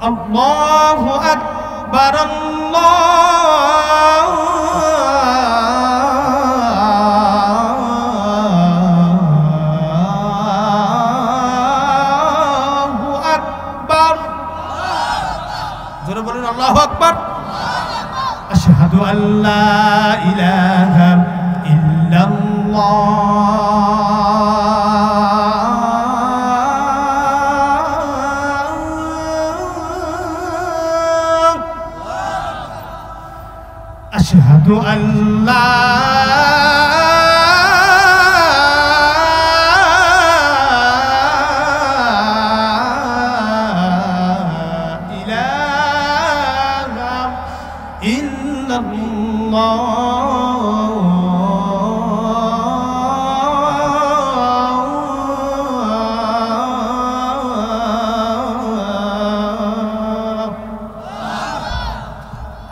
আল্লাহু আকবার, আল্লাহু আকবার। জোরে বলুন আল্লাহু আকবার। আশহাদু আল্লা ইলাহা ইল্লাল্লাহ, আশহাদু আল্লা ইলাহা ইল্লাল্লাহ।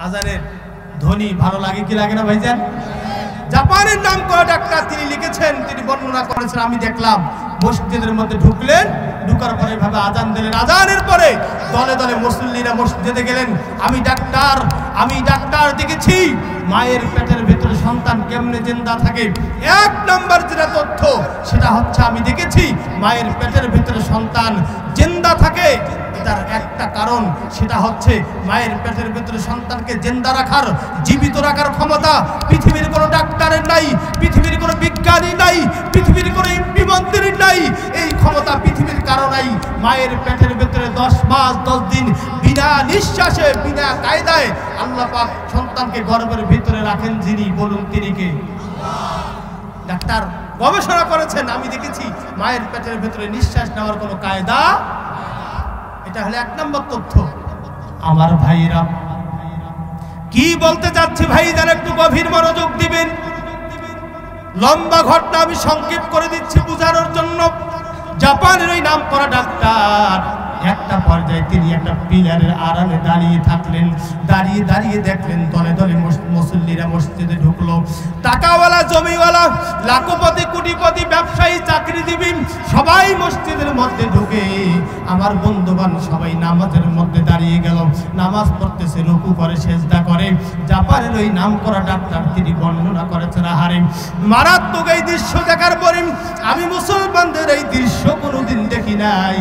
আজানের ধ্বনি ভালো লাগে কি লাগে না ভাইজান? জাপানের নাম করা ডাক্তার তিনি লিখেছেন, তিনি বর্ণনা করেছেন, আমি দেখলাম মসজিদের মধ্যে ঢুকলেন, ঢুকার পরে ভাবে আজান দিলেন। আজানের পরে দলে দলে মুসল্লিরা মসজিদে গেলেন। আমি ডাক্তার দেখেছি মায়ের পেটের ভিতরে সন্তান কেমনে জিন্দা থাকে। এক নাম্বার যেটা তথ্য সেটা হচ্ছে, আমি দেখেছি মায়ের পেটের ভিতরে সন্তান জিন্দা থাকে। এটার একটা কারণ, সেটা হচ্ছে মায়ের পেটের ভিতরে সন্তানকে জিন্দা রাখার, জীবিত রাখার ক্ষমতা পৃথিবীর কোনো ডাক্তারের নাই, পৃথিবীর কোনো বিজ্ঞানী নাই, পৃথিবীর কোনো বিমন্ত্রী নাই। এই ক্ষমতা পৃথিবীর কারো নাই। মায়ের পেটের ভিতরে 10 মাস 10 দিন বিনা নিঃশ্বাসে, বিনা কায়দায় আল্লাহ পাক সন্তানকে গর্ভের ভিতরে রাখেন। যিনি, বলুন তিনি কে? ডাক্তার গবেষণা করেছেন, আমি দেখেছি মায়ের পেটের ভিতরে নিঃশ্বাস নেওয়ার কোনো কায়দা। এটা হলো এক নম্বর তথ্য। আমার ভাইরা, কি বলতে যাচ্ছি ভাইজান, একটু গভীর মনোযোগ দিবেন। লম্বা ঘটনা আমি সংক্ষেপ করে দিচ্ছি বোঝানোর জন্য। জাপানের ওই নাম করা ডাক্তার একটা পর্যায়ে তিনি একটা পিলারের আড়ালে দাঁড়িয়ে থাকলেন। দাঁড়িয়ে দাঁড়িয়ে দেখলেন দলে দলে মুসল্লিরা মসজিদে ঢুকলো। টাকাওয়ালা, জমিওয়ালা, লাখপতি, কোটিপতি, ব্যবসায়ী, চাকরিজীবী সবাই মসজিদের মধ্যে ঢুকে আমার বন্ধুবান সবাই নামাজের মধ্যে দাঁড়িয়ে গেল। নামাজ পড়তেছে, রুকু করে, সেজদা করে। জাপানের ওই নাম করা ডাক্তার তিনি বর্ণনা করেছেন, আহারে মারাত্মক এই দৃশ্য দেখার পরে আমি মুসলমানদের এই দৃশ্য কোনোদিন দেখি নাই।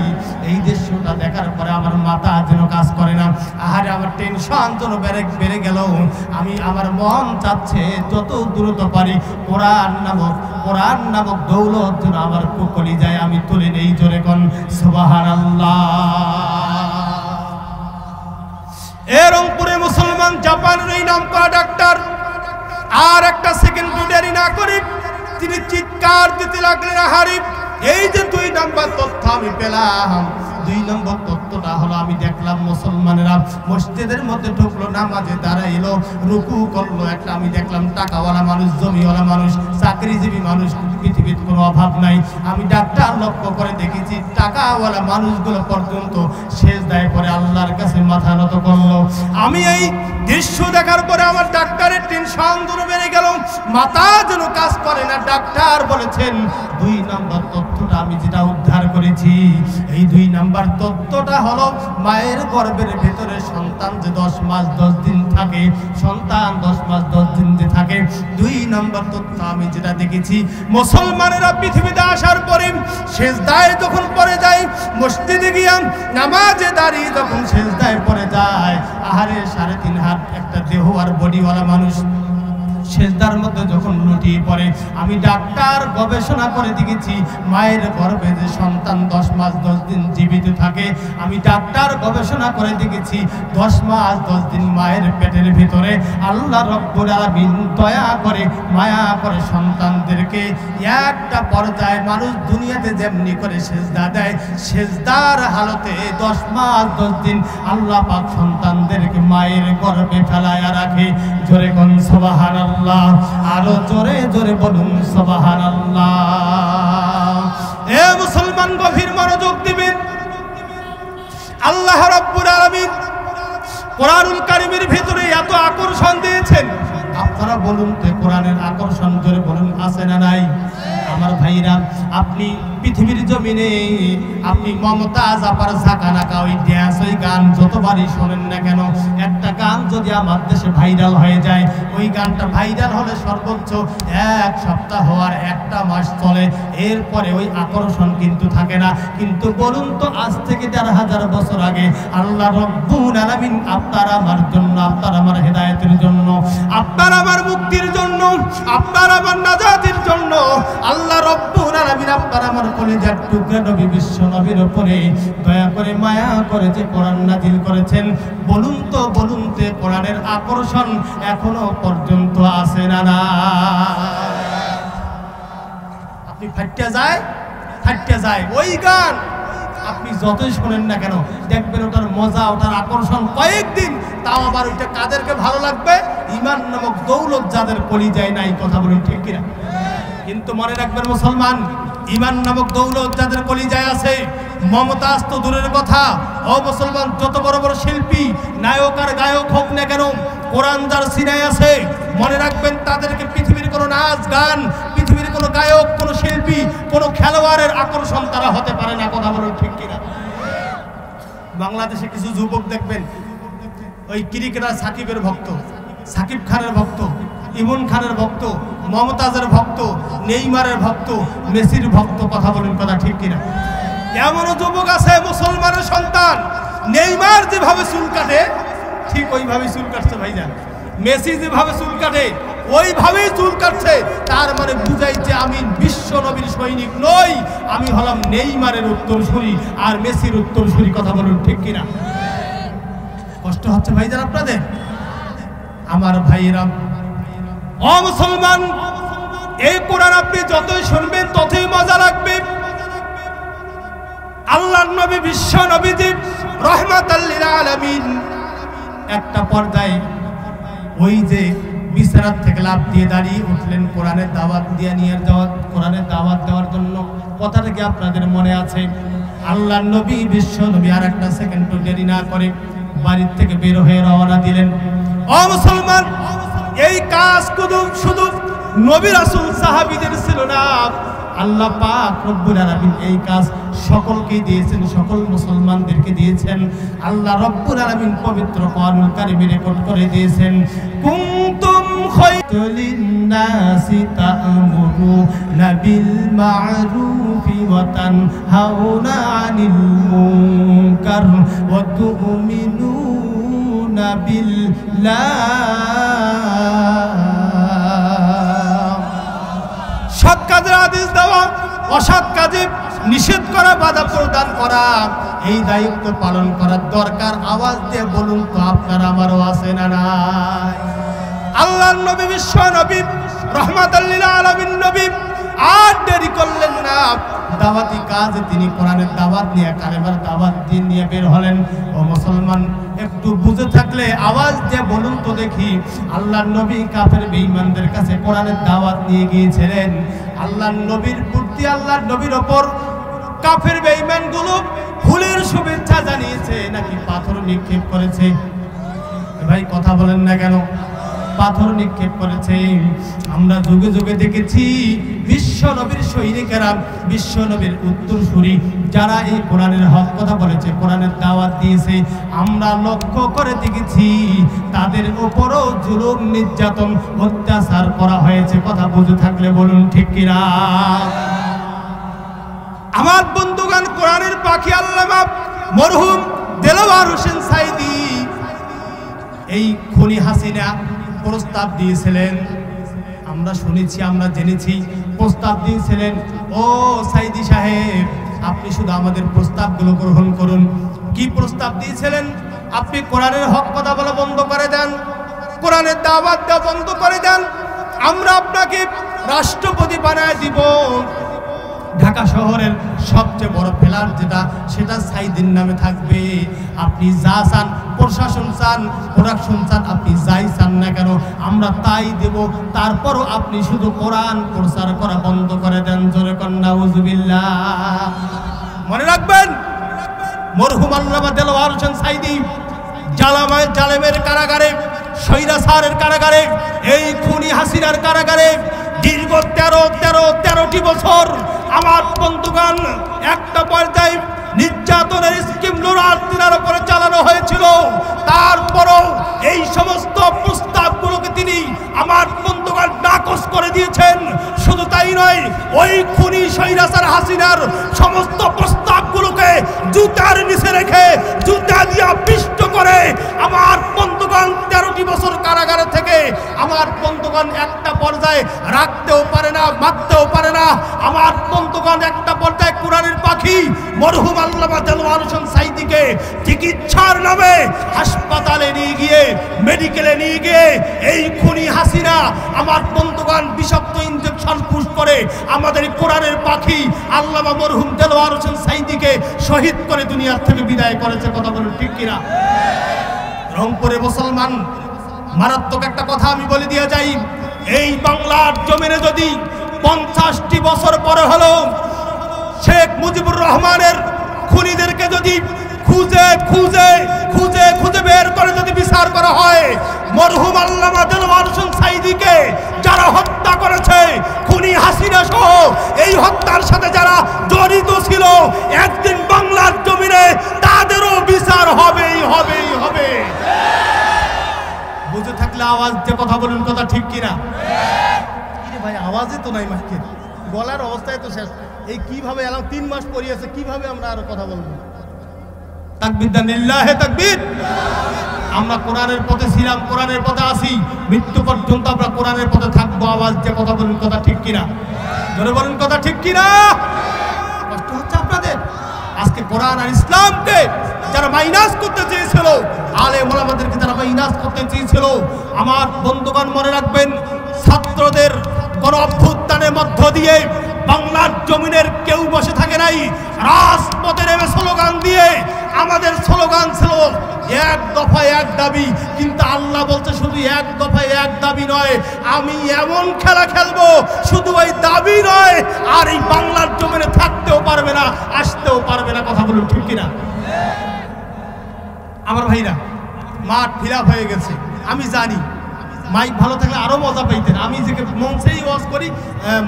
এই দৃশ্যটা দেখার পরে আমার মাথা যেন কাজ করে না। আহারে আমার টেনশন যেন বেড়ে গেল। আমার মন চাচ্ছে যত দ্রুত পারি কোরআন নামক দৌলত যেন আমার কলিজায় আমি তুলে নেই। জোরে কোন সুবহানাল্লাহ। এ রংপুরে মুসলমান জাপানের এই নাম করা ডাক্তার আর একটা সেকেন্ড দেরি না করে তিনি চিৎকার দিতে লাগলেন, আহারে এই যে 2 নম্বর তথ্য আমি পেলাম। 2 নম্বর তথ্যটা হলো আমি দেখলাম মুসলমানেরা মসজিদের মধ্যে ঢুকলো, নামাজে দাঁড়াইলো, রুকু করলো। একটা আমি দেখলাম টাকাওয়ালা মানুষ, জমিওয়ালা মানুষ, চাকরিজীবী মানুষ, পৃথিবীর কোনো অভাব নাই। আমি ডাক্তার লক্ষ্য করে দেখেছি টাকাওয়ালা মানুষগুলো পর্যন্ত সেজদায় পরে আল্লাহর কাছে মাথা নত করলো। আমি এই দৃশ্য দেখার পরে আমার ডাক্তারের টেনশন যেন বেড়ে গেল, মাথা যেন কাজ করে না। ডাক্তার বলেছেন 2 নম্বর তথ্যটা আমি যেটা উদ্ধার করেছি, এই 2 নম্বর তথ্যটা হলো মায়ের গর্ভের ভেতরে সন্তান যে 10 মাস 10 দিন থাকে, সন্তান 10 মাস 10 দিন যে থাকে। 2 নম্বর তথ্য আমি যেটা দেখেছি, মুসলমানেরা পৃথিবীতে আসার পরে সেজদায় যখন পড়ে যায়, মসজিদে গিয়ে নামাজে দাঁড়িয়ে যখন সেজদায় পড়ে যায়, আহারে 3.5 হাত একটা দেহ আর বডিওয়ালা মানুষ সেজদার মধ্যে যখন লুটিয়ে পড়ে, আমি ডাক্তার গবেষণা করে দেখেছি মায়ের গর্ভে যে সন্তান 10 মাস 10 দিন জীবিত থাকে, আমি ডাক্তার গবেষণা করে দেখেছি 10 মাস 10 দিন মায়ের পেটের ভিতরে আল্লাহ রব্বুল আলামিন দয়া করে, মায়া করে সন্তানদেরকে একটা পর্যায়ে মানুষ দুনিয়াতে যেমনি করে সেজদা দেয়, সেজদার হালতে 10 মাস 10 দিন আল্লাহ পাক সন্তানদেরকে মায়ের গর্ভে ফেলায়া রাখে। জোরে কোন সুবহানাল্লাহ। আরো জোরে জোরে বলুন সুবহানাল্লাহ। এ মুসলমান গভীর মনোযোগ দিবেন। আল্লাহ রাব্বুল আলামিন কোরআনুল কারীমের ভিতরে এত আকর্ষণ দিয়েছেন, আপনারা বলুন তো কোরআনের আকর্ষণ জোরে বলুন আছে না নাই? আমার ভাইরা, আপনি পৃথিবীর জমিনে আপনি মমতাজ আপার ঝাঁকানাকা ওই ড্যান্স, ওই গান যতবারই শোনেন না কেন, একটা গান যদি আমার দেশে ভাইরাল হয়ে যায়, ওই গানটা ভাইরাল হলে সর্বোচ্চ 1 সপ্তাহ আর 1টা মাস চলে, এরপরে ওই আকর্ষণ কিন্তু থাকে না। কিন্তু বলুন তো আজ থেকে 1500 বছর আগে আল্লাহ রব্বুল আলামিন আপনার আমার জন্য, আপনার আমার হেদায়েতের জন্য, আপনার আমার মুক্তির জন্য, আপনার আমার নাজাতের জন্য আল্লাহ রব্বুল আলামিন আপনার আমার কলিজার টুকরা নবী বিশ্ব নবীর উপরে দয়া করে মায়া করে যে কোরআন নাজিল করেছেন। বলুন তো কোরআনের আকর্ষণ এখনো পর্যন্ত আছে না? না, আপনি ফাটতে যায় ওই গান আপনি যতই শোনেন না কেন, দেখবেন ওটার মজা, ওটার আকর্ষণ কয়েকদিন, তাও আবার ওইটা কাদেরকে ভালো লাগবে? ঈমান নামক দৌলত যাদের কলিজায় নাই। কথা বলুন ঠিক কিনা? কিন্তু মনে রাখবেন মুসলমান, ঈমান নামক দৌলত যাদের কলিজায় আছে, মমতাজ তো দূরের কথা, ও মুসলমান যত বড় বড় শিল্পী, নায়ক আর গায়ক হোক না কেন, কোরআন যার সিনায় আছে, মনে রাখবেন তাদেরকে পৃথিবীর কোনো নাচ গান, পৃথিবীর কোনো গায়ক, কোনো শিল্পী, কোনো খেলোয়াড়ের আকর্ষণ তারা হতে পারে না। কথা বলুন ঠিক কিনা? বাংলাদেশে কিছু যুবক দেখবেন ওই ক্রিকেটার সাকিবের ভক্ত, সাকিব খানের ভক্ত, ইমন খানের ভক্ত, মমতাজের ভক্ত, নেইমারের ভক্ত, মেসির ভক্ত। কথা বলুন কথা ঠিক কিনা? এমনও যুবক আছে মুসলমানের সন্তান, নেইমার যেভাবে চুল কাটে ঠিক ওইভাবেই চুল কাটছে ভাইজান। মেসি যেভাবে চুল কাটে ওইভাবেই চুল কাটছে। তার মানে বুঝাই যে আমি বিশ্ব নবীর সৈনিক নই, আমি হলাম নেইমারের উত্তরসূরি আর মেসির উত্তরসূরি। কথা বলুন ঠিক কিনা? কষ্ট হচ্ছে ভাইজান আপনাদের? আমার ভাইরা, ও মুসলমান, এই কোরআন আপনি যতই শুনবেন ততই মজা লাগবে। আল্লাহর নবী বিশ্ব নবীজি রাহমাতাল লিল আলামিন একটা পর্যায়ে ওই যে বিছানার থেকে লাফ দিয়ে দাঁড়িয়ে উঠলেন কোরআনের দাওয়াত দিয়ে নিয়ে যাওয়া, কোরআনের দাওয়াত দেওয়ার জন্য। কথাটা কি আপনাদের মনে আছে? আল্লাহর নবী বিশ্ব নবী আর একটা সেকেন্ড দেরি না করে বাড়ির থেকে বের হয়ে রওনা দিলেন। ও মুসলমান, এই কাজ শুধু নবী রাসূল সাহাবীদের ছিল না, আল্লাহ পাক রব্বুল আলামিন এই কাজ সকলকে দিয়েছেন, সকল মুসলমানদেরকে দিয়েছেন। আল্লাহ রব্বুল আলামিন পবিত্র কোরআনুল কারীমে রেকর্ড করে দিয়েছেন, কুনতুম খায়রুন নাসি তা'মুরুনা বিল মা'রুফি ওয়া তানহাউনা আনিল মুনকার ওয়া তু'মিনুনা বিল্লাহ। সৎ কাজের আদেশ দেওয়া, অসৎ কাজে নিষেধ করা, বাধা প্রদান করা, এই দায়িত্ব পালন করার দরকার। আওয়াজ দিয়ে বলুন তো আপনার আমারও আছে না নাই? আল্লাহর নবী বিশ্ব নবী রাহমাতাল লিল আলামিন নবী আর দেরি করলেন না, দাওয়াতি কাজে তিনি কোরআনের দাওয়াত নিয়ে, কালেমার দাওয়াত নিয়ে বের হলেন। ও মুসলমান, একটু বুঝে থাকলে আওয়াজ দিয়ে বলুন তো দেখি, আল্লাহর নবী কাফের বেঈমানদের কাছে কোরআনের দাওয়াত নিয়ে গিয়েছিলেন। আল্লাহর নবীর প্রতি, আল্লাহর নবীর ওপর কাফের বেঈমানগুলো ফুলের শুভেচ্ছা জানিয়েছে নাকি পাথর নিক্ষেপ করেছে? ভাই কথা বলেন না কেন? পাথর নিক্ষেপ করেছে। আমরা যুগে যুগে দেখেছি বিশ্ব নবীর সৈনিকেরা, বিশ্ব নবীর উত্তরসূরি যারা এই কোরআনের হক কথা বলেছে, কোরআনের দাওয়াত দিয়েছে, আমরা লক্ষ্য করে দেখেছি তাদের উপরও জুলুম, নির্যাতন, অত্যাচার করা হয়েছে। কথা বুঝে থাকলে বলুন ঠিক কিনা? আমার বন্ধুগণ, কোরআনের পাখি আল্লামা মরহুম দেলোয়ার হোসেন সাইদি এই খুনি হাসিনা প্রস্তাব দিয়েছিলেন। আমরা শুনেছি, আমরা জেনেছি, প্রস্তাব দিয়েছিলেন, ও সাইদি সাহেব আপনি শুধু আমাদের প্রস্তাবগুলো গ্রহণ করুন। কি প্রস্তাব দিয়েছিলেন? আপনি কোরআনের হক কথা বলা বন্ধ করে দেন, কোরআনের দাওয়াত দেওয়া বন্ধ করে দেন, আমরা আপনাকে রাষ্ট্রপতি বানায় দিব। ঢাকা শহরের সবচেয়ে বড় ফ্ল্যাট যেটা, সেটা সাইদির নামে থাকবে। আপনি যা চান, প্রশাসন চান, প্রোডাকশন চান, আপনি যাই চান না কেন আমরা তাই দেব। তারপরও আপনি শুধু কোরআন প্রচার করা বন্ধ করে দেন। জোরে কন্যা উযুবিল্লাহ। মনে রাখবেন, মরহুম আল্লামা দেলোয়ার হোসেন সাইদি জালেমের কারাগারে, স্বৈরাচারের কারাগারে, এই খুনি হাসিনার কারাগারে দীর্ঘ 13টি বছর আমার বন্ধুগণ একটা পর্যায়ে নির্যাতনের স্কিম তিনার উপরে চালানো হয়েছিল। তারপরও এই সমস্ত প্রস্তাবগুলোকে তিনি আমার বন্ধুগণ নাকচ করে দিয়েছেন। শুধু তাই নয়, ওই খুনি স্বৈরাচার হাসিনার সমস্ত প্রস্তাবগুলোকে জুতার নিচে রেখে, জুতা দিয়া পিষ্ট করে আমার বন্ধুগণ 13টি বছর কারাগারে থেকে আমার বন্ধুগণ একটা পর্যায়ে রাখতেও পারে না, মারতেও পারে না। আমার বন্ধুগণ একটা পর্যায়ে কোরআনের পাখি মরহুম আল্লামা দেলোয়ার হোসেন সাইদিকে চিকিৎসার নামে হাসপাতালে নিয়ে গিয়ে, মেডিকেলে নিয়ে গিয়ে এই খুনি হাসিনা আমার বন্ধুগণ বিষাক্ত ইনজেকশন পুশ করে আমাদের কোরআনের পাখি আল্লামা মরহুম দেলোয়ার হোসেন সাইদিকে শহীদ করে দুনিয়ার থেকে বিদায় করেছে। কথা বলুন ঠিক কিনা? রংপুরে মুসলমান, মারাত্মক একটা কথা আমি বলে দিয়ে যাই, এই বাংলার জমিনে যদি 50টি বছর পরে হলো শেখ মুজিবুর রহমানের খুনিদেরকে যদি খুঁজে খুঁজে খুঁজে খুঁজে বের করে যদি বিচার করা হয়, মরহুম আল্লামা দেলোয়ার হোসেন সাইদিকে যারা হত্যা করেছে, খুনি হাসিনা সহ এই হত্যার সাথে যারা জড়িত ছিল, একদিন বাংলার জমিনে তাদেরও বিচার হবেই হবেই হবে। বুঝে থাকলে আওয়াজ দিয়ে কথা বলুন, কথা ঠিক কিনা? ভাই আওয়াজই তো নাই, মাইকের গলার অবস্থায় তো শেষ। এই কিভাবে এলাম 3 মাস পরিয়েছে, কিভাবে আমরা আরো কথা বলবো? তাকবীর দেন, লিল্লাহে তাকবীর। আমরা কোরআনের পথে ছিলাম, কোরআনের পথে আসি, মৃত্যু পর্যন্ত আমরা কোরআনের পথে থাকবো। আওয়াজ দিয়ে কথা বলুন, কথা ঠিক কিনা? জোরে বলুন, কথা ঠিক কিনা? কষ্ট হচ্ছে আপনাদের? আজকে কোরআন আর ইসলামকে যারা মাইনাস করতে চেয়েছিল, আলেম ওলামাদেরকে যারা মাইনাস করতে চেয়েছিল, আমার বন্ধুগণ মনে রাখবেন, ছাত্রদের গণ অভ্যুত্থানের মধ্য দিয়ে বাংলার জমিনের কেউ বসে থাকে নাই। রাজপথে নেমে স্লোগান দিয়ে, আমাদের স্লোগান ছিল এক দফায় এক দাবি, কিন্তু আল্লাহ বলছে শুধু এক দফায় এক দাবি নয়, আমি এমন খেলা খেলবো শুধু ওই দাবি নয়, আর এই বাংলার জমিনে থাকতেও পারবে না, আসতেও পারবে না। কথা বলুন ঠিক কিনা? আমার ভাইরা, মাঠ ফিল আপ হয়ে গেছে। আমি জানি মাইক ভালো থাকলে আরো মজা পাইতেন। আমি যে মঞ্চেই ওয়াজ করি,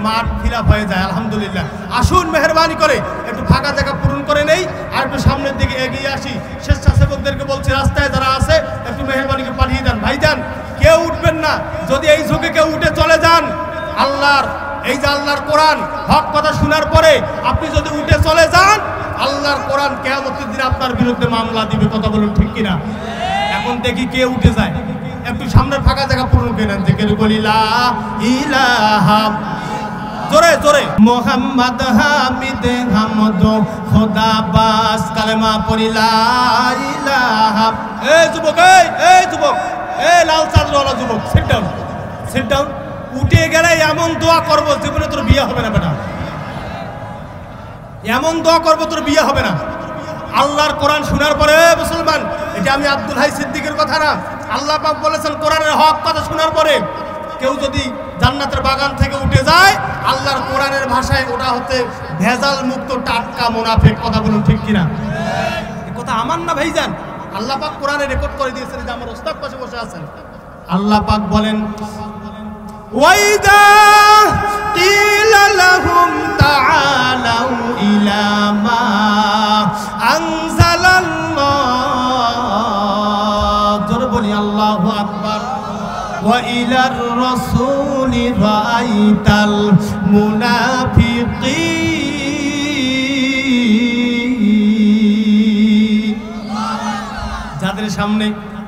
মাঠ ফিল আপ হয়ে যায় আলহামদুলিল্লাহ। আসুন মেহরবানি করে একটু ফাঁকা জায়গা পূরণ করে নেই, আর একটু সামনের দিকে এগিয়ে আসি। স্বেচ্ছাসেবকদেরকে বলছি রাস্তায় যারা আছে একটু মেহরবানি করে পাঠিয়ে দেন। ভাইজান কেউ উঠবেন না, যদি এই ঝুঁকে কেউ উঠে চলে যান, আল্লাহর এই যে আল্লাহর কোরআন হক কথা শোনার পরে আপনি যদি উঠে চলে যান, আল্লাহর কোরআন কিয়ামতের দিন আপনার বিরুদ্ধে মামলা দিবে। কথা বলুন ঠিক কিনা? এখন দেখি কে উঠে যায়। একটু সামনের ফাঁকা জায়গা পূরণ করে নেন। জিকির করি লা ইলাহা, জোরে জোরে মোহাম্মদ হামিদ হামদ খোদা বাস, কালেমা পড়ি লা ইলাহা। এই যুবক, এই যুবক, এই লাল চাদরওয়ালা যুবক, সিট ডাউন, সিট ডাউন। উঠে গেলে এমন দোয়া করবো জীবনে তোর বিয়ে হবে না বেটা, এমন দোয়া করবো তোর বিয়ে হবে না। আল্লাহর কোরআন শোনার পরে মুসলমান, এটা আমি আব্দুল হাই সিদ্দিকের কথা না, আল্লাহ পাক বলেছেন কোরআনের হক কথা শোনার পরে কেউ যদি জান্নাতের বাগান থেকে উঠে যায়, আল্লাহর কোরআনের ভাষায় ওটা হচ্ছে ভেজাল মুক্ত টাটকা মুনাফিক। কথা বলুন ঠিক কিনা? এই কথা আমার না ভাইজান, আল্লাহ পাক কোরআনে রেকর্ড করে দিয়েছেন। যে আমার ওস্তাদ পাশে বসে আছেন, আল্লাহ পাক বলেন ওয়াইদা কিলা লাহুম তাআলাউ ইলা মা আনজালাল্লাহ, জোরে বলি আল্লাহু আকবার। ওয়া ইলার রাসূলি রাআইতাল মুনাফিকিন, যাদের সামনে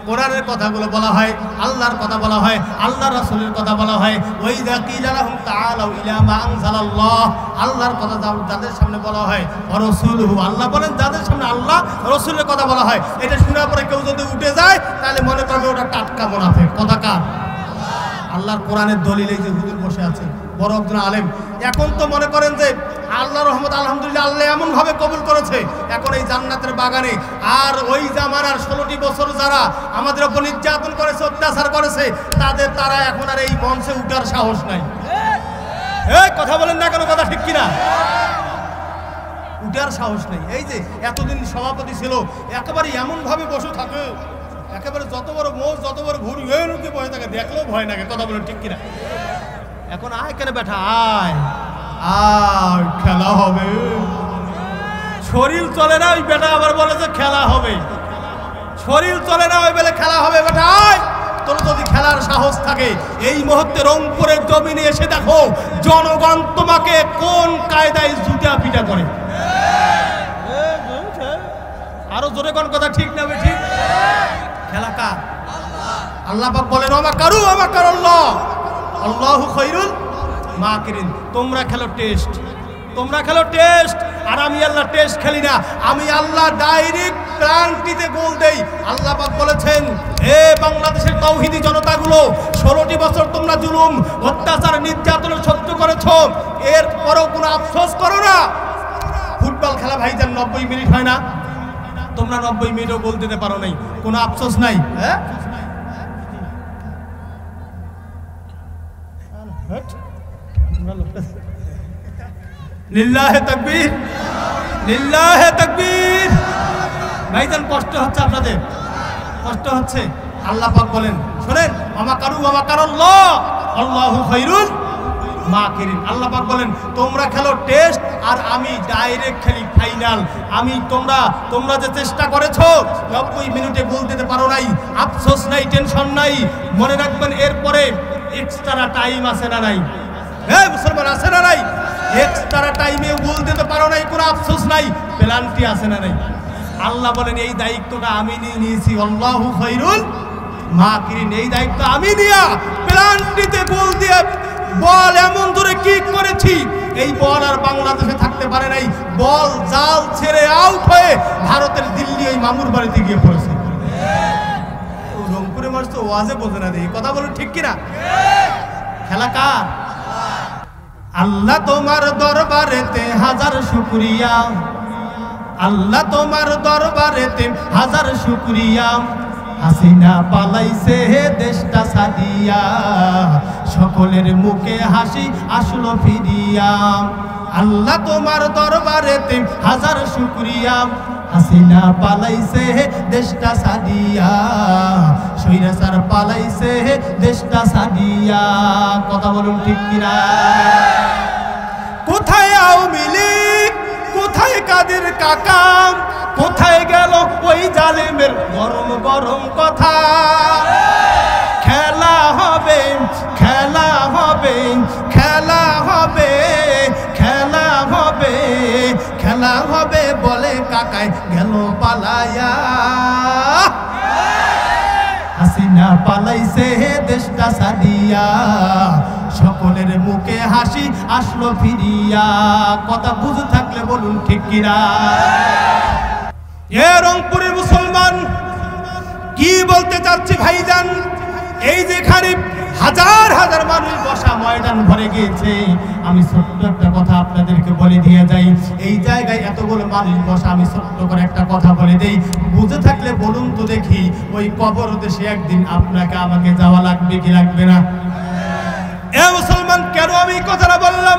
কোরআনের কথাগুলো বলা হয়, আল্লাহর কথা বলা হয়, আল্লাহর রাসূলের কথা বলা হয়, ওয়াইযা কিলা লাহুম তাআলাউ ইলা মা আনজালাল্লাহ, আল্লাহর কথা যাদের সামনে বলা হয়, ওয়া রাসূলুহু, আল্লাহ বলেন যাদের সামনে আল্লাহ রাসূলের কথা বলা হয়, এটা শোনার পরে কেউ যদি উঠে যায় তাহলে মনে করবে ওটা টাটকা মুনাফিক। কথা কার? আল্লাহর কোরআনের দলিল। এই যে হুজুর বসে আছে বড় একজন আলেম, এখন তো মনে করেন যে আল্লাহর রহমত আলহামদুলিল্লাহ আল্লাহ এমন ভাবে কবুল করেছে, এখন এই জান্নাতের বাগানে। আর ওই জামানার 16টি বছর যারা আমাদের উপর নির্যাতন করেছে, অত্যাচার করেছে, তারা এখন আর এই মঞ্চে উঠার সাহস নাই। এই কথা বলেন না কেন? কথা ঠিক কিনা? উঠার সাহস নেই। এই যে এতদিন সভাপতি ছিল, একেবারে এমন ভাবে বসে থাকে, একেবারে যত বড় মোষ যত বড় ঘুরি এরকম বসে থাকে, দেখলেও ভয় লাগে। কথা বলেন ঠিক কিনা? এখন আয় কেন বেটা, আয় আয়, খেলা হবে। শরীর চলে না ওই বেটা আবার বলে যে খেলা হবে, শরীর চলে না ওই বেলে খেলা হবে। বেটা আয়, তোর যদি খেলার সাহস থাকে এই মুহূর্তে রংপুরের জমিনে এসে দেখো জনগণ তোমাকে কোন কায়দায় জুতা পিটা করে। আরো জোরে কোন কথা ঠিক না? ঠিক। খেলা কার? আল্লাহ পাক বলেন ওয়ামাকারু ওয়ামাকারাল্লাহ আল্লাহু খায়রুল মাকিরিন। তোমরা খেলো টেস্ট, তোমরা খেলো টেস্ট, আর আমি আল্লাহ টেস্ট খেলি না। আমি আল্লাহ ডাইরেক্ট প্রান্তিতে গোল দেই। আল্লাহ পাক বলেছেন, হে বাংলাদেশের তাওহীদি জনতাগুলো, 16টি বছর তোমরা জুলুম অত্যাচার নির্যাতন সহ্য করেছো, এর পরেও কোনো আফসোস করো না। ফুটবল খেলা ভাইজান 90 মিনিট হয় না? তোমরা 90 মিনিটও গোল দিতে পারো নাই, কোনো আফসোস নাই। হ্যাঁ, লিল্লাহে তাকবীর, লিল্লাহে তাকবীর। ভাইজান কষ্ট হচ্ছে আপনাদের, কষ্ট হচ্ছে। আল্লাহ পাক বলেন শুনেন, ওয়ামাকারু ওয়ামাকারাল্লাহ আল্লাহু খায়রুল মাকিরিন। আল্লাহ পাক বলেন তোমরা খেলো টেস্ট আর আমি ডাইরেক্ট খেলি ফাইনাল। আমি তোমরা যে চেষ্টা করেছো 90 মিনিটে গোল দিতে পারো নাই, আফসোস নাই, টেনশন নাই। মনে রাখবেন এরপরে এক্সট্রা টাইম আছে না নাই? হ্যাঁ মুসলমান, আছে না নাই? এক্সট্রা টাইমে গোল দিতে পারো নাই, কোনো আফসোস নাই, পেনাল্টি আছে না নাই? আল্লাহ বলেন এই দায়িত্বটা আমি নিয়েছি, আল্লাহু খায়রুল মাকিরিন। এই দায়িত্ব আমি নিয়া পেনাল্টিতে গোল দিয়ে বল এমন ধরে কিক করেছি, এই বল আর বাংলাদেশে থাকতে পারে নাই। বল জাল ছেড়ে আউট হয়ে ভারতের দিল্লি ওই মামুর বাড়িতে গিয়ে পড়েছে। রংপুরে মানুষ তো ওয়াজে বোঝে না, দেখি কথা বলুন ঠিক কিনা? খেলা কার? আল্লাহ তোমার দরবারেতে হাজার শুকরিয়া, আল্লাহ তোমার দরবারেতে হাজার শুকরিয়া। হাসিনা পালাইছে দেশটা ছাড়িয়া, সকলের মুখে হাসি আসলো ফিরিয়া। আল্লাহ তোমার দরবারেতে হাজার শুকরিয়া। হাসিনা পালাইছে দেশটা সাদিয়া, সৈরাচার পালাইছে দেশটা সাদিয়া। কথা বলুন ঠিক কিনা? কোথায় আওয়ামী লীগ, কোথায় কাদের কাকা, কোথায় গেল ওই জালেমের গরম গরম কথা? খেলা হবে, খেলা হবে, খেলা হবে, খেলা হবে, খেলা হবে বলে কাকায় গেল পালায়া। হাসিনা পালাইছে দেশটা সাদিয়া, সকলের মুখে হাসি আসলো ফিরিয়া। কথা বুঝে থাকলে বলুন ঠিক কিনা? এ রংপুরের মুসলমান কি বলতে চাচ্ছি ভাইজান, এই যেখানে হাজার হাজার মানুষ বসা ময়দান ভরে গিয়েছে, আমি ছোট্ট একটা কথা আপনাদেরকে বলে দিয়ে যাই। এই জায়গায় এতগুলো মানুষ বসা, আমি ছোট্ট করে একটা কথা বলে দেই, বুঝে থাকলে বলুন তো দেখি, ওই কবর দেশে একদিন আপনাকে আমাকে যাওয়া লাগবে কি লাগবে না? এ মুসলমান, কেন আমি এই কথাটা বললাম?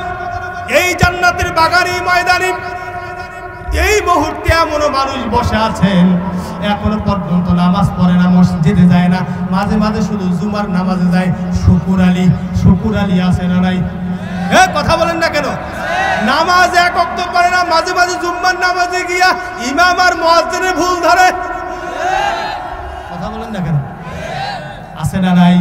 এই জান্নাতের বাগানে ময়দানে এই মুহূর্তে এমনও মানুষ বসে আছেন এখনো পর্যন্ত নামাজ পড়ে না, মসজিদে যায় না, মাঝে মাঝে শুধু জুমার নামাজে যায়। শুকুর আলী আছে না নাই? কথা বলেন না কেন? নামাজ এক ওয়াক্ত পড়ে না, মাঝে মাঝে জুম্মার নামাজে গিয়া ইমাম আর মুয়াজ্জিনের ভুল ধরে। কথা বলেন না কেন? আছে না নাই?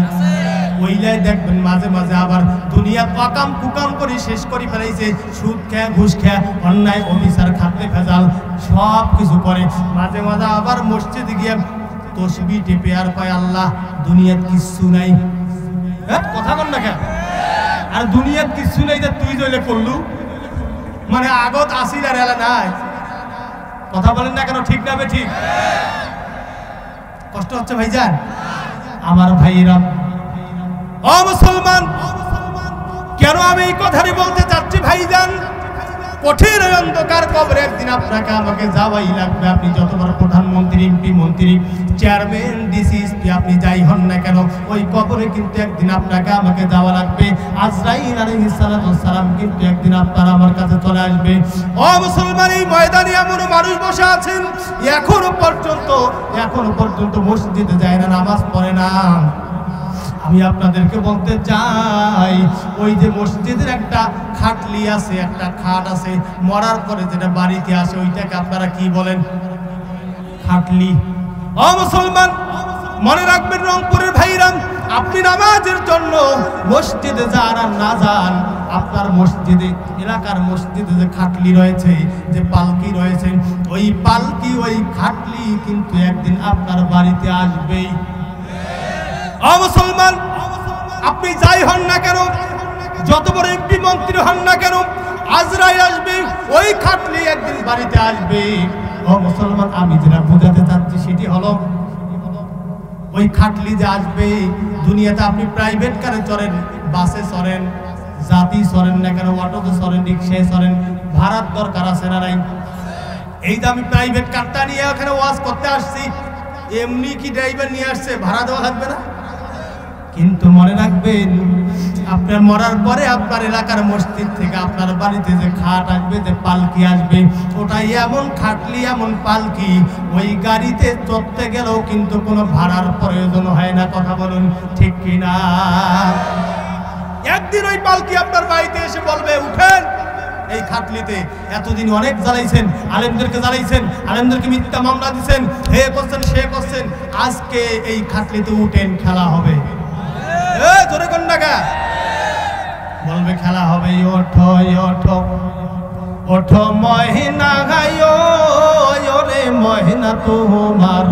ওইলাই দেখবেন মাঝে মাঝে আবার দুনিয়া কাম কুকাম করে শেষ করে ফেলাইছে, সুদ খেয়া, ঘুষ খেয়া, অন্যায় অবিচার, খাতে ভেজাল সব কিছু করে। মাঝে মাঝে আবার মসজিদে গিয়ে তসবিহ টেপে আর কয় আল্লাহ দুনিয়ার কিচ্ছু নাই। কথা বল না কেন? আর দুনিয়ার কিচ্ছু নাই যে তুই জইলে করলু, মানে আগত আসিল আর এলা নাই। কথা বলেন না কেন? ঠিক না? ঠিক কষ্ট হচ্ছে ভাইজান আমার ভাইরা। ও মুসলমান, কেন আমি এই কথাটি বলতে চাচ্ছি ভাইজান? কঠিন অন্ধকার কবরে একদিন আপনাকে আমাকে যাওয়াই লাগবে। আপনি যতবার প্রধানমন্ত্রী, এমপি, মন্ত্রী, চেয়ারম্যান, ডিসি, আপনি যাই হন না কেন, ওই কবরে কিন্তু একদিন আপনাকে আমাকে যাওয়া লাগবে। আজরাইল আলাইহিস সালাম কিন্তু একদিন আপনার আমার কাছে চলে আসবে। ও মুসলমান, এই ময়দানে এমন মানুষ বসে আছেন এখনো পর্যন্ত মসজিদে যায় না, নামাজ পড়ে না। আমি আপনাদেরকে বলতে চাই, ওই যে মসজিদের একটা খাটলি আছে, একটা খাট আছে, মরার পরে যেটা বাড়িতে আসে ওইটাকে আপনারা কি বলেন? খাটলি। ও মুসলমান, মনে রাখবেন রংপুরের ভাইরাম, আপনি নামাজের জন্য মসজিদে যান আর না যান, আপনার মসজিদে, এলাকার মসজিদে যে খাটলি রয়েছে, যে পালকি রয়েছে, ওই পালকি, ওই খাটলি কিন্তু একদিন আপনার বাড়িতে আসবেই। ও মুসলমান, আপনি যাই হন না কেন, যত বড় এমপি মন্ত্রী হন না কেন, আজরাইল আসবে, ওই খাটলি একদিন বাড়িতে আসবে। ও মুসলমান, আমি যেটা বোঝাতে চাচ্ছি সেটি হলো, ওই খাটলি যে আসবে, দুনিয়াতে আপনি প্রাইভেট কারে চড়েন, বাসে চড়েন, জাতি চড়েন না কেন, অটোতে চড়েন, রিক্সায় চড়েন, ভাড়ার দরকার আছে না নাই? এই যে আমি প্রাইভেট কারটা নিয়ে ওখানে ওয়াজ করতে আসছি, এমনি কি ড্রাইভার নিয়ে আসছে, ভাড়া দেওয়া লাগবে না? কিন্তু মনে রাখবেন, আপনার মরার পরে আপনার এলাকার মসজিদ থেকে আপনার বাড়িতে যে খাট আসবে, যে পালকি আসবে, ওটা এমন খাটলি, এমন পালকি, ওই গাড়িতে চড়তে গেলেও কিন্তু কোনো ভাড়ার প্রয়োজন হয় না। কথা বলুন ঠিক কিনা? একদিন ওই পালকি আপনার বাড়িতে এসে বলবে, উঠেন এই খাটলিতে। এতদিন অনেক জ্বালাইছেন, আলেমদেরকে জ্বালাইছেন, আলেমদেরকে মিথ্যা মামলা দিচ্ছেন, হে করছেন, সে করছেন, আজকে এই খাটলিতে উঠেন, খেলা হবে। জোরে কোন টাকা বলবে খেলা হবে। ওঠো ওঠো ওঠো মহিনা গায়ো, ওরে মহিনা তোমার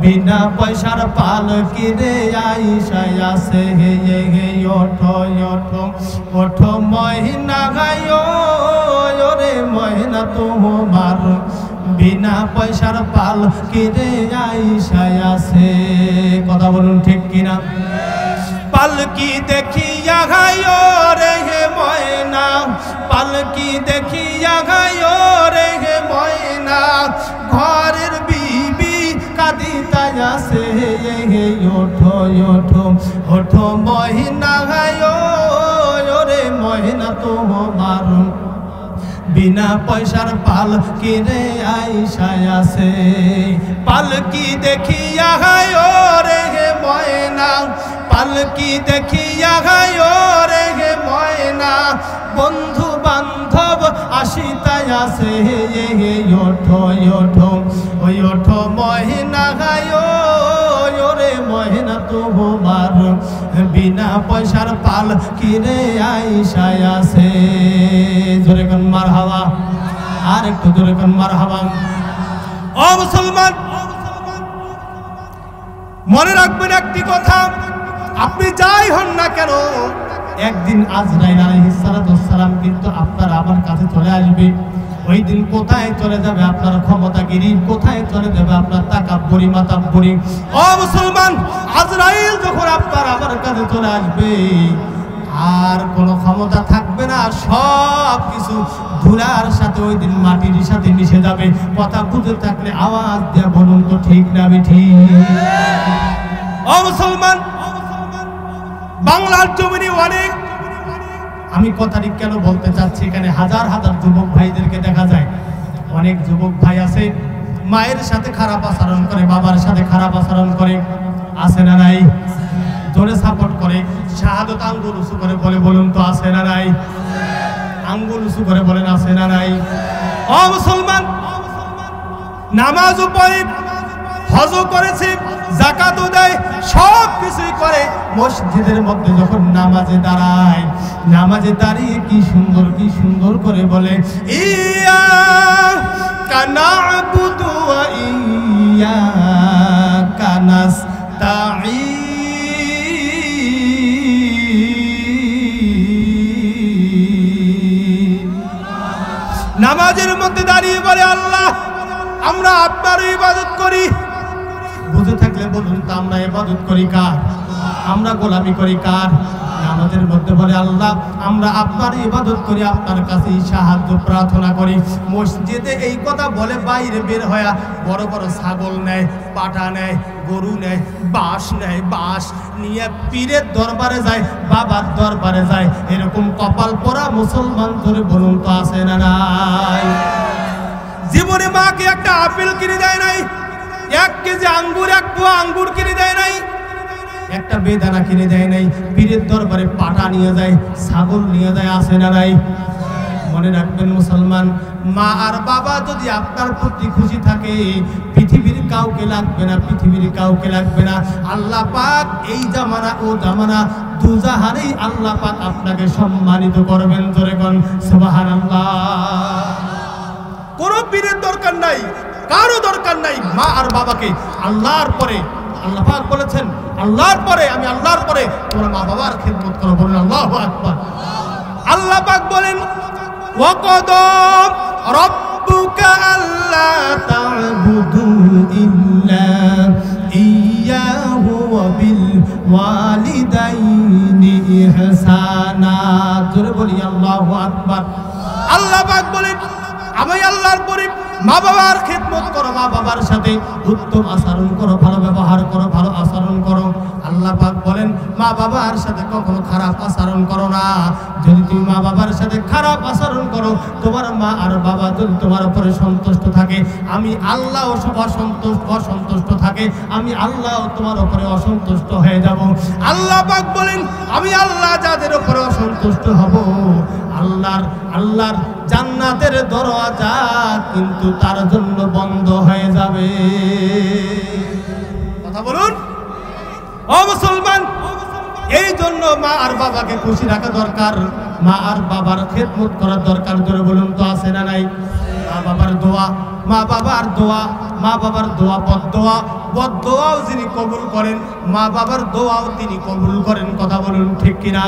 বিনা পয়সার পালকি রে আইসাই আছে। হে হে ওঠো ওঠো ওঠো মহিনা গায়ো, ওরে মহিনা তোমার বিনা পয়সার পালকি রে আইসাই আছে। কথা বলুন ঠিক কিনা? পালকি দেখিয়া গায়ো রে হে ময়না, পালকি দেখিয়া গায়ো রে হে ময়না, ঘরের বিবি কাঁদিতাই আছে। হে ওঠো ওঠো ওঠো ময়না গায়ো, ওরে ময়না তোমার বিনা পয়সার পালকি রে আইসায় আছে পালকি দেখিয়া হায় রে ময়না পালকি দেখিয়া হায় রে ময়না বন্ধু বান্ধব আসিতাই আছে ওঠো ওঠো ওই ওঠো ময়না হায় রে ময়না তোমার বিনা পয়সার পালকি রে আইসায় আছে জোরে কোন মারহাবা আর একটু জোরে কোন মারহাবা ও মুসলমান মনে রাখবেন একটি কথা আপনি যাই হন না কেন একদিন আজরাইল আলাইহিস সালাম কিন্তু আপনার আমার কাছে চলে আসবে ওই দিন কোথায় চলে যাবে আপনার ক্ষমতাগিরি কোথায় চলে যাবে আপনার তাকাব্বুরি মাতাব্বুরি ও মুসলমান আজরাইল যখন আপনার আমার কাছে চলে আসবে আর কোনো ক্ষমতা থাকবে না সব কিছু ধুলার সাথে ওই দিন মাটির সাথে মিশে যাবে কথা বুঝে থাকলে আওয়াজ দিয়ে বলুন তো ঠিক না ঠিক ও মুসলমান বাংলার জমিনে অনেক আমি কথাটি কেন বলতে চাচ্ছি এখানে হাজার হাজার যুবক ভাইদেরকে দেখা যায় অনেক যুবক ভাই আছে মায়ের সাথে খারাপ আচরণ করে বাবার সাথে খারাপ আচরণ করে আছে না নাই জোরে সাপোর্ট করে শাহাদত আঙ্গুল উঁচু করে বলে বলুন তো আছে না নাই আঙ্গুল উঁচু করে বলেন আছে না নাই ও মুসলমান নামাজও পড়ে হজও করেছে যাকাতও দেয় সব কিছুই করে মসজিদের মধ্যে যখন নামাজে দাঁড়ায় নামাজে দাঁড়িয়ে কি সুন্দর করে বলে ইয়্যাকা না'বুদু ওয়া ইয়্যাকা নাস্তাঈন নামাজের মধ্যে দাঁড়িয়ে বলে আল্লাহ আমরা আপনার ইবাদত করি বুঝে থাকলে বলুন তো আমরা ইবাদত করি কার আমরা গোলামি করি কার নামাজের মধ্যে বলে আল্লাহ আমরা আপনার ইবাদত করি আপনার কাছে সাহায্য প্রার্থনা করি মসজিদে এই কথা বলে বাইরে বের হয়ে বড় বড় ছাগল নেয় পাঠা নেয় গরু নেয় বাঁশ নিয়ে পীরের দরবারে যায় বাবার দরবারে যায় এরকম কপাল পরা মুসলমান ধরে বলুন তো আছে না নাই জীবনে মাকে একটা আপেল কিনে দেয় নাই 1 কেজি আঙ্গুর 1 পোয়া আঙ্গুর কিনে দেয় নাই একটা বেদানা কিনে দেয় নাই পীরের দরবারে পাটা নিয়ে যায় ছাগল নিয়ে যায় আছে না নাই মনে রাখবেন মুসলমান মা আর বাবা যদি আপনার প্রতি খুশি থাকে পৃথিবীর কাউকে লাগবে না আল্লাহ পাক এই জামানা ও জামানা দুজাহানেই আল্লাহ পাক আপনাকে সম্মানিত করবেন জোরে কোন সুবহানাল্লাহ কোনো পীরের দরকার নাই কারো দরকার নাই মা আর বাবাকে আল্লাহর পরে আল্লাহ পাক বলেছেন আল্লাহর পরে আমি আল্লাহর পরে তোমরা মা বাবার খিদমত করো বলেন আল্লাহু আকবার আল্লাহ পাক বলেন ওয়াকাদা রাব্বুকা আল্লা তা'বুদু ইল্লা ইয়্যাহু ওয়া বিল ওয়ালিদাইনি ইহসানা জোরে বলি আল্লাহু আকবার আল্লাহ পাক বলেন আমি আল্লাহর পরে মা বাবার খিদমত করো মা বাবার সাথে উত্তম আচরণ করো ভালো ব্যবহার করো ভালো আচরণ করো আল্লাহ পাক বলেন মা বাবার সাথে কখনো খারাপ আচরণ করো না যদি তুমি মা বাবার সাথে খারাপ আচরণ করো তোমার মা আর বাবা যদি তোমার উপরে সন্তুষ্ট থাকে আমি আল্লাহ অসন্তুষ্ট থাকে আমি আল্লাহ তোমার উপরে অসন্তুষ্ট হয়ে যাব আল্লাহ পাক বলেন আমি আল্লাহ যাদের উপরে অসন্তুষ্ট হব আল্লাহর জান্নাতের দরজা কিন্তু তার জন্য বন্ধ হয়ে যাবে কথা বলুন ও মুসলমান এই জন্য মা আর বাবাকে খুশি রাখা দরকার মা আর বাবার খেদমত করার দরকার জোরে বলুন তো আছে না নাই মা বাবার দোয়া বদদোয়াও যিনি কবুল করেন মা বাবার দোয়াও তিনি কবুল করেন কথা বলুন ঠিক কিনা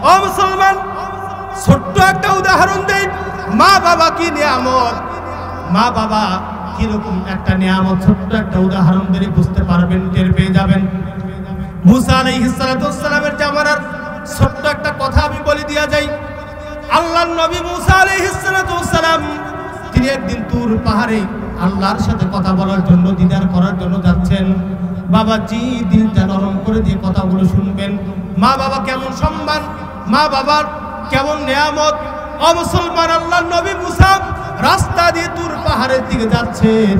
ও মুসলমান ছোট্ট একটা উদাহরণ দেই মা বাবা কি নিয়ামত মা বাবা কিরকম একটা নিয়ামত ছোট্ট একটা উদাহরণ দিয়ে বুঝতে পারবেন টের পেয়ে যাবেন মুসা আলাইহিস সালামের জামানার ছোট্ট একটা কথা আমি বলে দিয়া যাই আল্লাহর নবী মুসা আলাইহিস সালাম তিনি একদিন তুর পাহাড়ে আল্লাহর সাথে কথা বলার জন্য দিদার করার জন্য যাচ্ছেন বাবাজি দিলটা নরম করে দিয়ে কথাগুলো শুনবেন মা বাবা কেমন সম্মান মা বাবার কেমন নিয়ামত মুসলমান, আল্লাহর নবী মুসা রাস্তা দিয়ে তুর পাহাড়ের দিকে যাচ্ছেন।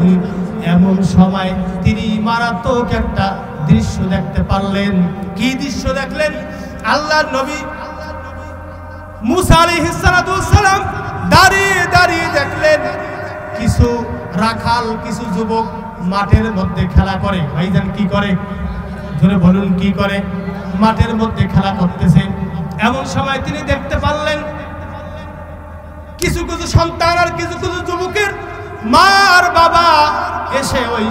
এমন সময় তিনি মারাত্মক একটা দৃশ্য দেখতে পারলেন। কি দৃশ্য দেখলেন? আল্লাহর নবী মুসা আলাইহিস সালাম দাঁড়িয়ে দাঁড়িয়ে দেখলেন কিছু রাখাল, কিছু যুবক মাঠের মধ্যে খেলা করে। ভাইজান কি করে? জোরে বলুন, কি করে? মাঠের মধ্যে খেলা করতেছে। এমন সময় তিনি দেখতে পারলেন কিছু কিছু সন্তান আর কিছু কিছু যুবকের মা আর বাবা এসে ওই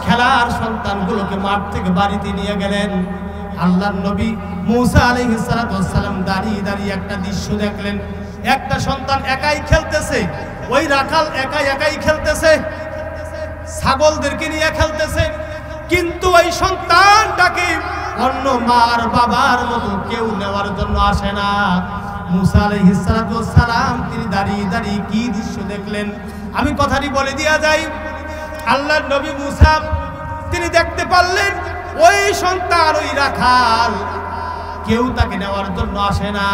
খেলার সন্তানগুলোকে মাঠ থেকে বাড়িতে নিয়ে গেলেন। আল্লাহর নবী মুসা আলাইহিস সালাম দাঁড়িয়ে দাঁড়িয়ে একটা দৃশ্য দেখলেন। একটা সন্তান একাই খেলতেছে, ওই রাখাল একাই খেলতেছে, ছাগলদেরকে নিয়ে খেলতেছে, কিন্তু ওই সন্তানটাকে অন্য মা আর বাবার মতো কেউ নেওয়ার জন্য আসে না। মুসা আলাইহিস সালাম তিনি দাঁড়িয়ে দাঁড়িয়ে কি দৃশ্য দেখলেন আমি কথাটি বলে দিয়া যাই। আল্লাহর নবী মুসা তিনি দেখতে পারলেন ওই সন্তান, ওই রাখাল কেউ তাকে নেওয়ার জন্য আসে না।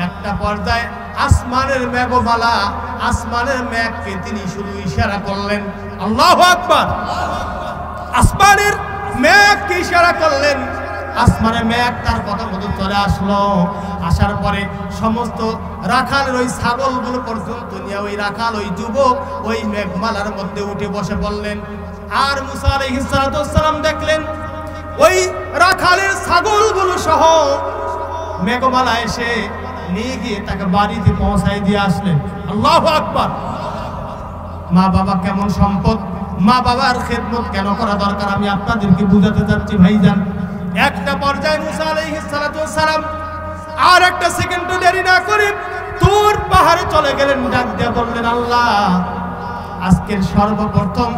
একটা পর্যায়ে আসমানের মেঘমালা, আসমানের মেঘকে তিনি শুধু ইশারা করলেন, আল্লাহু আকবার। আসমানের মেঘকে ইশারা করলেন, আসমানের মেঘ তার কথা মতো চলে আসলো। আসার পরে সমস্ত রাখালের ওই ছাগলগুলো পর্যন্ত নিয়ে ওই রাখাল, ওই যুবক ওই মেঘমালার মধ্যে উঠে বসে পড়লেন। আর মুসা আলাইহিস সালাম দেখলেন ওই রাখালের ছাগলগুলো সহ মেঘমালা এসে নিয়ে গিয়ে তাকে বাড়িতে পৌঁছায় দিয়ে আসলেন। আল্লাহু আকবার। মা বাবা কেমন সম্পদ, মা বাবার খেদমত কেন করা দরকার আমি আপনাদেরকে বুঝাতে চাচ্ছি ভাইজান। একটা পর্যায়ে মুসা আলাইহিস সালাম আর একটা সেকেন্ড দেরি না করে তুর পাহাড়ে চলে গেলেন। ডাক দিয়ে বললেন, আল্লাহ আজকের সর্বপ্রথম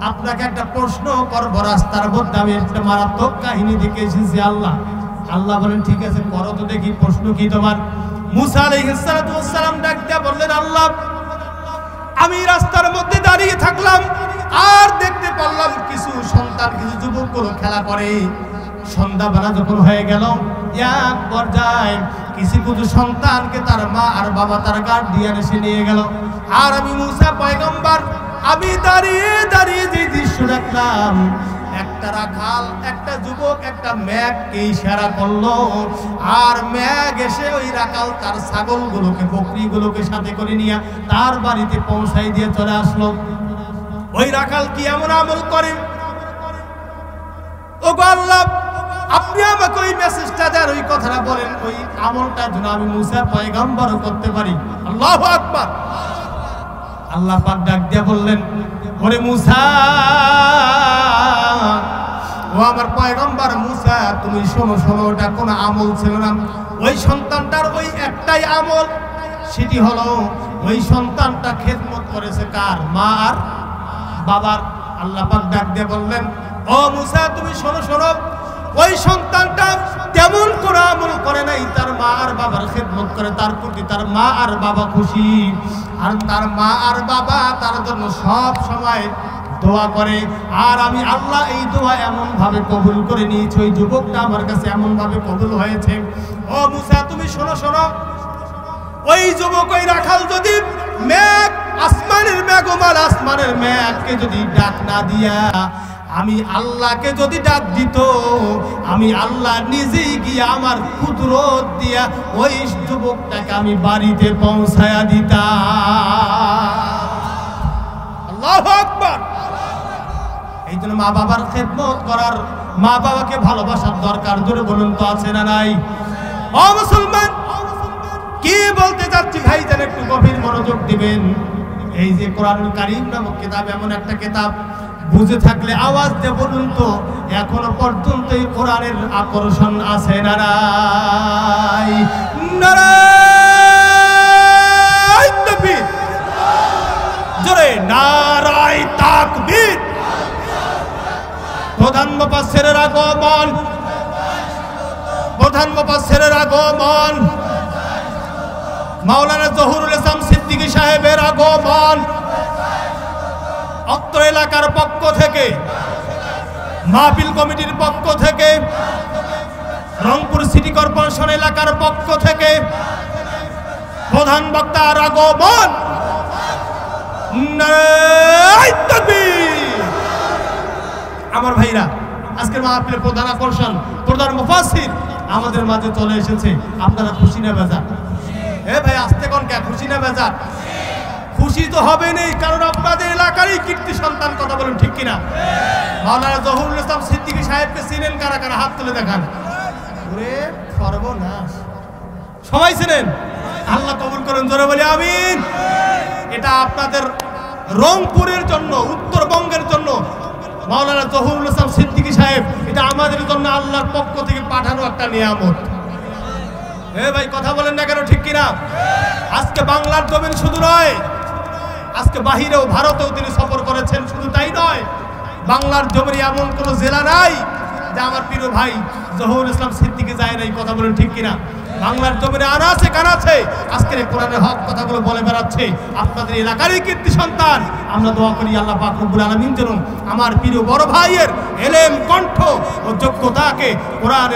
আপনাকে একটা প্রশ্ন করবো। রাস্তার মধ্যে আমি একটা মারাত্মক কাহিনী দেখে এসেছি। আল্লাহ বলেন, ঠিক আছে করো তো দেখি, প্রশ্ন কি তোমার? মুসা আলাইহিস সালাম ডাক দিয়ে বললেন, আল্লাহ আমি রাস্তার মধ্যে দাঁড়িয়ে থাকলাম আর দেখতে পারলাম কিছু সন্তান, কিছু যুবকগুলো খেলা করে। সন্ধ্যাবেলা যখন হয়ে গেল এক পর্যায়ে কিছু কিছু সন্তানকে তার মা আর বাবা তার গার্ডিয়ান এসে নিয়ে গেল। আর আমি মুসা পয়গম্বর আমি দাঁড়িয়ে দাঁড়িয়ে যে দৃশ্য দেখলাম, একটা রাখাল, একটা যুবক একটা মেঘকে ইশারা করলো, আর মেঘ এসে ওই রাখাল তার ছাগলগুলোকে, বকরিগুলোকে সাথে করে নিয়ে তার বাড়িতে পৌঁছাই দিয়ে চলে আসলো। ওই রাখাল কি এমন আমল করে? ও আল্লাহ আপনি আমাকে ওই মেসেজটা দেন, ওই কথাটা বলেন, ওই আমলটা যেন আমি মুসা পয়গম্বরও করতে পারি। আল্লাহু আকবার। আল্লাহ পাক ডাক দিয়ে বললেন, ওরে মুসা, ও আমার পয়গম্বর মুসা, তুমি শোনো শোনো, ওটা কোনো আমল ছিল না। ওই সন্তানটার ওই একটাই আমল, সেটি হলো ওই সন্তানটা খেদমত করেছে কার? মা আর বাবার। আল্লাহ পাক ডাক দিয়ে বললেন, ও মুসা তুমি শোনো শোনো, ওই সন্তানটা তেমন কোনো আমল করে নাই, তার মা আর বাবার খেদমত করে, তার প্রতি তার মা আর বাবা খুশি, আর তার মা আর বাবা তার জন্য সব সময় দোয়া করে। আর আমি আল্লাহ এই দোয়া এমন ভাবে কবুল করে নিয়েছি, ওই যুবকটা আমার কাছে এমন ভাবে কবুল হয়েছে। ও মুসা তুমি শোনো শোনো, ওই যুবক, ওই রাখাল যদি মেঘ, আসমানের মেঘমাল, আসমানের মেঘকে যদি ডাক না দিয়া আমি আল্লাহকে যদি ডাক দিত, আমি আল্লাহ নিজেই গিয়ে আমার কুদরত দিয়া ওই যুবকটাকে আমি বাড়িতে পৌঁছায়া দিতাম। আল্লাহু আকবার। এই জন্য মা বাবার খেদমত করার, মা বাবাকে ভালোবাসার দরকার, জোরে বলুন তো আছে না নাই? ও মুসলমান, কি বলতে চাচ্ছি ভাইজান একটু গভীর মনোযোগ দিবেন। এই যে কোরআনুল কারীম নামক কিতাব এমন একটা কিতাব, বুঝে থাকলে আওয়াজ দিয়ে বলুন তো এখনো পর্যন্ত এই কোরআনের আকর্ষণ আছে না নাই? নারায়ে তাকবীর, জোরে নারায়ে তাকবীর। প্রধান মুফাসসিরের আগমন, প্রধান মুফাসসিরের আগমন, মাওলানা জহুরুল ইসলাম সিদ্দিকী সাহেবের আগমন, অত্র এলাকার পক্ষ থেকে, মাহফিল কমিটির পক্ষ থেকে, রংপুর সিটি কর্পোরেশন এলাকার পক্ষ থেকে প্রধান বক্তার আগমন। নারায়ে তাকবীর। আমার ভাইরা, আজকের মাহফিলের প্রধান আকর্ষণ, প্রধান মুফাসসির আমাদের মাঝে চলে এসেছে। আপনারা খুশি না বেজার? ভাই আসতে কোন কে, খুশি না বেজার? খুশি তো হবে নেই, কারণ আপনাদের এলাকারই কীর্তি সন্তান। কথা বলেন ঠিক কিনা? মাওলানা জহুরুল ইসলাম সিদ্দিকী সাহেবকে চিনেন কারা কারা? হাত তুলে দেখান। ওরে সর্বনাশ, সবাই চিনেন? আল্লাহ কবুল করেন, জোরে বলি আমিন। এটা আপনাদের রংপুরের জন্য, উত্তরবঙ্গের জন্য মাওলানা জহুরুল ইসলাম সিদ্দিকী সাহেব, এটা আমাদের জন্য আল্লাহর পক্ষ থেকে পাঠানো একটা নিয়ামত। ভাই কথা বলেন না কেন, ঠিক কিনা? আজকে বাংলার জমিন শুধু নয়, আজকে বাহিরেও, ভারতেও তিনি সফর করেছেন। শুধু তাই নয়, বাংলার জমিনে এমন কোন জেলা নাই যে আমার প্রিয় ভাই জহুরুল ইসলাম সিদ্দিকী যায় নাই। কথা বলেন ঠিক কিনা? বাংলার জমিনে আনাছে কানাছে আজকের এই কোরআনের হক কথাগুলো বলে বেড়াচ্ছে। আপনাদের এলাকারই কীর্তি সন্তান। আমরা দোয়া করি আল্লাহ পাক রব্বুল আলামিন যেন আমার প্রিয় বড় ভাইয়ের এলেম, কণ্ঠ ও যোগ্যতাকে কোরআন